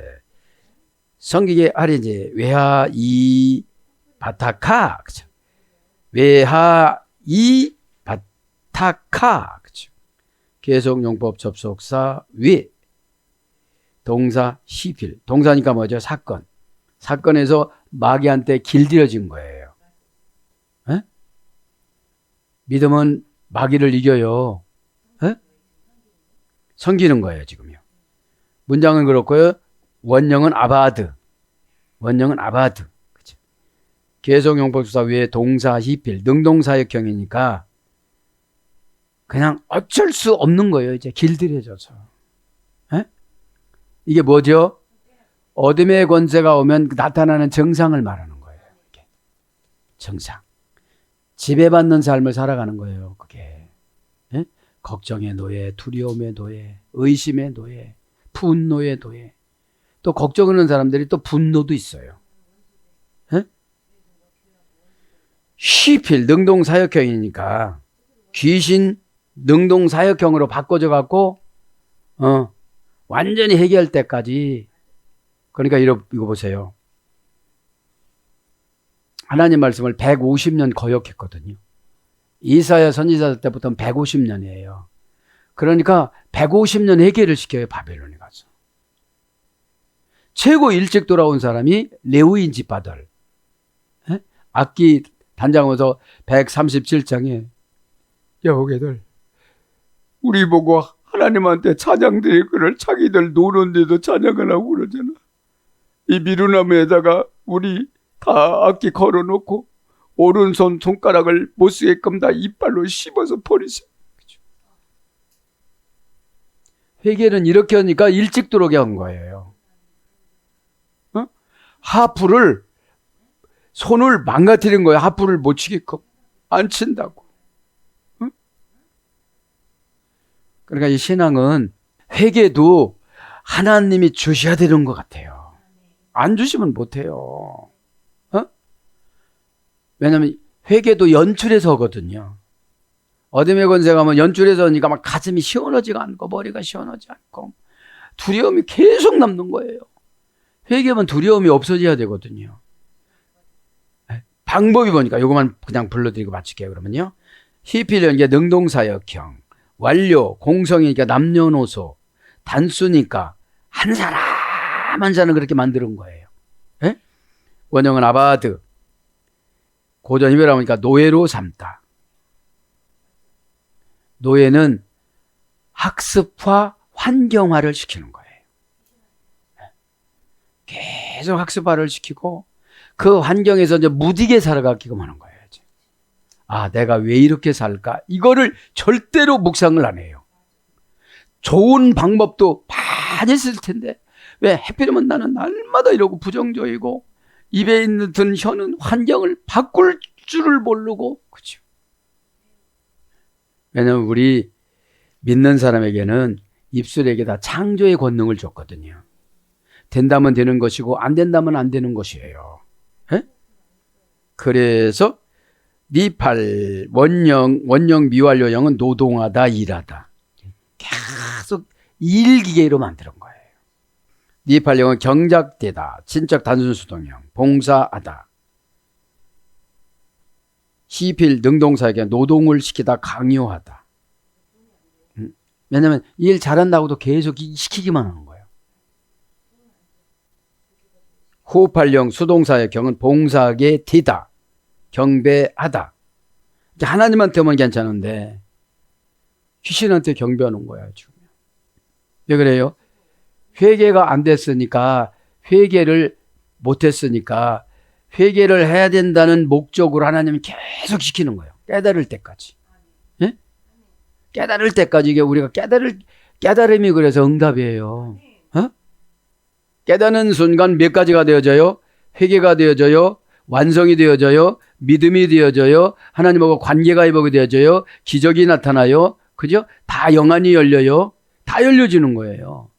섬기게 하리니 외하 이 바타카, 그죠? 외하 이 바타카, 그죠? 계속 용법 접속사 위 동사 시필. 동사니까 뭐죠? 사건. 사건에서 마귀한테 길들여진 거예요. 에? 믿음은 마귀를 이겨요. 에? 섬기는 거예요, 지금요. 문장은 그렇고요. 원형은 아바드. 원형은 아바드. 그죠? 계속 용법수사 위에 동사 히필. 능동사역형이니까 그냥 어쩔 수 없는 거예요. 이제 길들여져서. 에? 이게 뭐죠? 어둠의 권세가 오면 나타나는 정상을 말하는 거예요. 이게. 정상. 지배받는 삶을 살아가는 거예요. 그게. 에? 걱정의 노예, 두려움의 노예, 의심의 노예, 분노의 노예. 또 걱정하는 사람들이 또 분노도 있어요. 에? 시필, 능동사역형이니까 귀신 능동사역형으로 바꿔져 갖고 완전히 해결할 때까지. 그러니까 이거 보세요. 하나님 말씀을 150년 거역했거든요. 이사야 선지자 때부터는 150년이에요. 그러니까 150년 해결을 시켜요. 바벨론에 가서. 최고 일찍 돌아온 사람이 레위인 집파들. 악기 단장어서 137장에 여호개들 우리 보고 하나님한테 찬양 드릴 거를 자기들 노는데도 찬양을 하고 그러잖아. 이 미루나무에다가 우리 다 악기 걸어놓고 오른손 손가락을 못 쓰게끔 다 이빨로 씹어서 버리세요. 회개는 이렇게 하니까 일찍 들어오게 한 거예요. 어? 하프를 손을 망가뜨린 거예요. 하프를 못 치게끔 안 친다고. 어? 그러니까 이 신앙은 회개도 하나님이 주셔야 되는 것 같아요. 안 주시면 못해요. 어? 왜냐하면 회개도 연출해서 하거든요. 어둠의 권세 가면 연출해서 하니까 막 가슴이 시원하지가 않고 머리가 시원하지 않고 두려움이 계속 남는 거예요. 회개하면 두려움이 없어져야 되거든요. 방법이 보니까 이것만 그냥 불러드리고 마칠게요. 그러면요. 히필은 게 능동사역형, 완료, 공성이니까 남녀노소, 단수니까 한 사람 한 사람은 그렇게 만드는 거예요. 에? 원형은 아바드, 고전 히베라 보니까 노예로 삼다. 노예는 학습화, 환경화를 시키는 거예요. 계속 학습화를 시키고 그 환경에서 이제 무디게 살아가기만 하는 거예요. 이제. 아, 내가 왜 이렇게 살까? 이거를 절대로 묵상을 안 해요. 좋은 방법도 많이 있을 텐데 왜 하필이면 나는 날마다 이러고 부정적이고 입에 있는 든 혀는 환경을 바꿀 줄을 모르고. 그렇죠. 왜냐하면 우리 믿는 사람에게는 입술에게 다 창조의 권능을 줬거든요. 된다면 되는 것이고 안 된다면 안 되는 것이에요. 에? 그래서 니팔 원형 미완료형은 노동하다, 일하다. 계속 일기계로 만드는 거예요. 니팔형은 경작되다, 친적 단순수동형. 봉사하다. 시필 능동사에게 노동을 시키다, 강요하다. 왜냐하면 일 잘한다고도 계속 시키기만 하는 거예요. 호흡할령 수동사의 경은 봉사하게 디다, 경배하다. 하나님한테만 괜찮은데 귀신한테 경배하는 거야 지금. 왜 그래요? 회개가 안 됐으니까, 회개를 못했으니까 회개를 해야 된다는 목적으로 하나님은 계속 시키는 거예요. 깨달을 때까지. 예? 깨달을 때까지. 이게 우리가 깨달음이 그래서 응답이에요. 어? 깨닫는 순간 몇 가지가 되어져요? 회개가 되어져요. 완성이 되어져요. 믿음이 되어져요. 하나님하고 관계가 회복이 되어져요. 기적이 나타나요. 그죠? 다 영안이 열려요. 다 열려지는 거예요.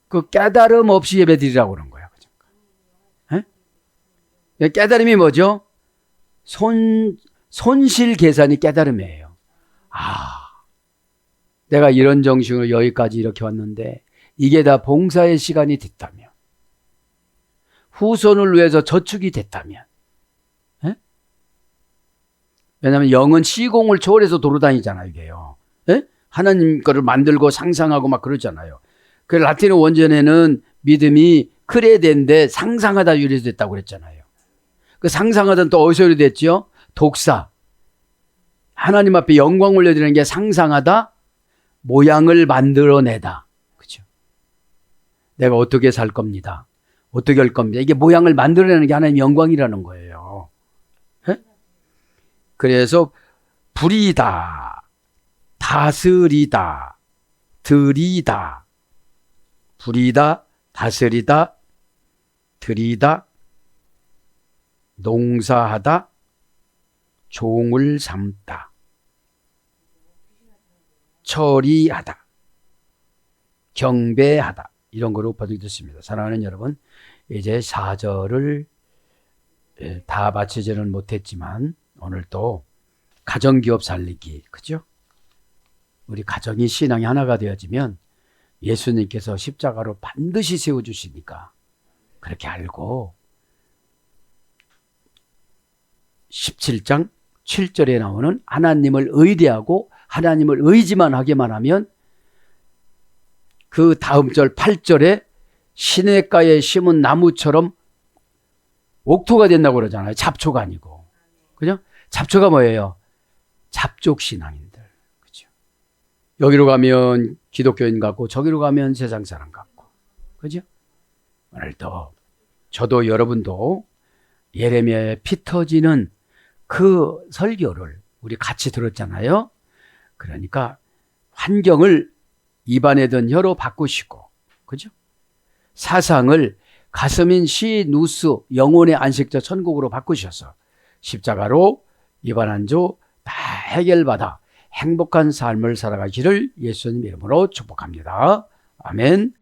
그 깨달음 없이 예배드리라고 그런 거야. 예? 깨달음이 뭐죠? 손실 계산이 깨달음이에요. 내가 이런 정신으로 여기까지 이렇게 왔는데 이게 다 봉사의 시간이 됐다면, 후손을 위해서 저축이 됐다면, 예? 왜냐하면 영은 시공을 초월해서 돌아다니잖아요, 이게요. 예? 하나님 거를 만들고 상상하고 막 그러잖아요. 그 라틴어 원전에는 믿음이 크레덴데 상상하다 유래됐다고 그랬잖아요. 그 상상하다는 또 어디서 유래됐죠? 독사. 하나님 앞에 영광 올려드리는 게 상상하다, 모양을 만들어내다. 그죠? 내가 어떻게 살 겁니다. 어떻게 할 겁니다. 이게 모양을 만들어내는 게 하나님의 영광이라는 거예요. 예? 그래서 부리다, 다스리다, 드리다, 부리다, 다스리다, 드리다, 농사하다, 종을 삼다, 처리하다, 경배하다, 이런 거로 번역이 됐습니다. 사랑하는 여러분, 이제 4절을 다 마치지는 못했지만 오늘 또 가정기업 살리기, 그죠? 우리 가정이 신앙이 하나가 되어지면 예수님께서 십자가로 반드시 세워주시니까 그렇게 알고 17장 7절에 나오는 하나님을 의뢰하고 하나님을 의지만 하게만 하면 그 다음 절 8절에 시냇가에 심은 나무처럼 옥토가 된다고 그러잖아요. 잡초가 아니고. 그죠? 잡초가 뭐예요? 잡족신앙인들. 그죠? 여기로 가면 기독교인 같고 저기로 가면 세상 사람 같고. 그죠? 오늘도 저도 여러분도 예레미야의 피 터지는 그 설교를 우리 같이 들었잖아요. 그러니까 환경을 입안에 든 혀로 바꾸시고, 그죠? 사상을 가슴인 시, 누스, 영혼의 안식처 천국으로 바꾸셔서 십자가로 입안 한조 다 해결받아 행복한 삶을 살아가기를 예수님 이름으로 축복합니다. 아멘.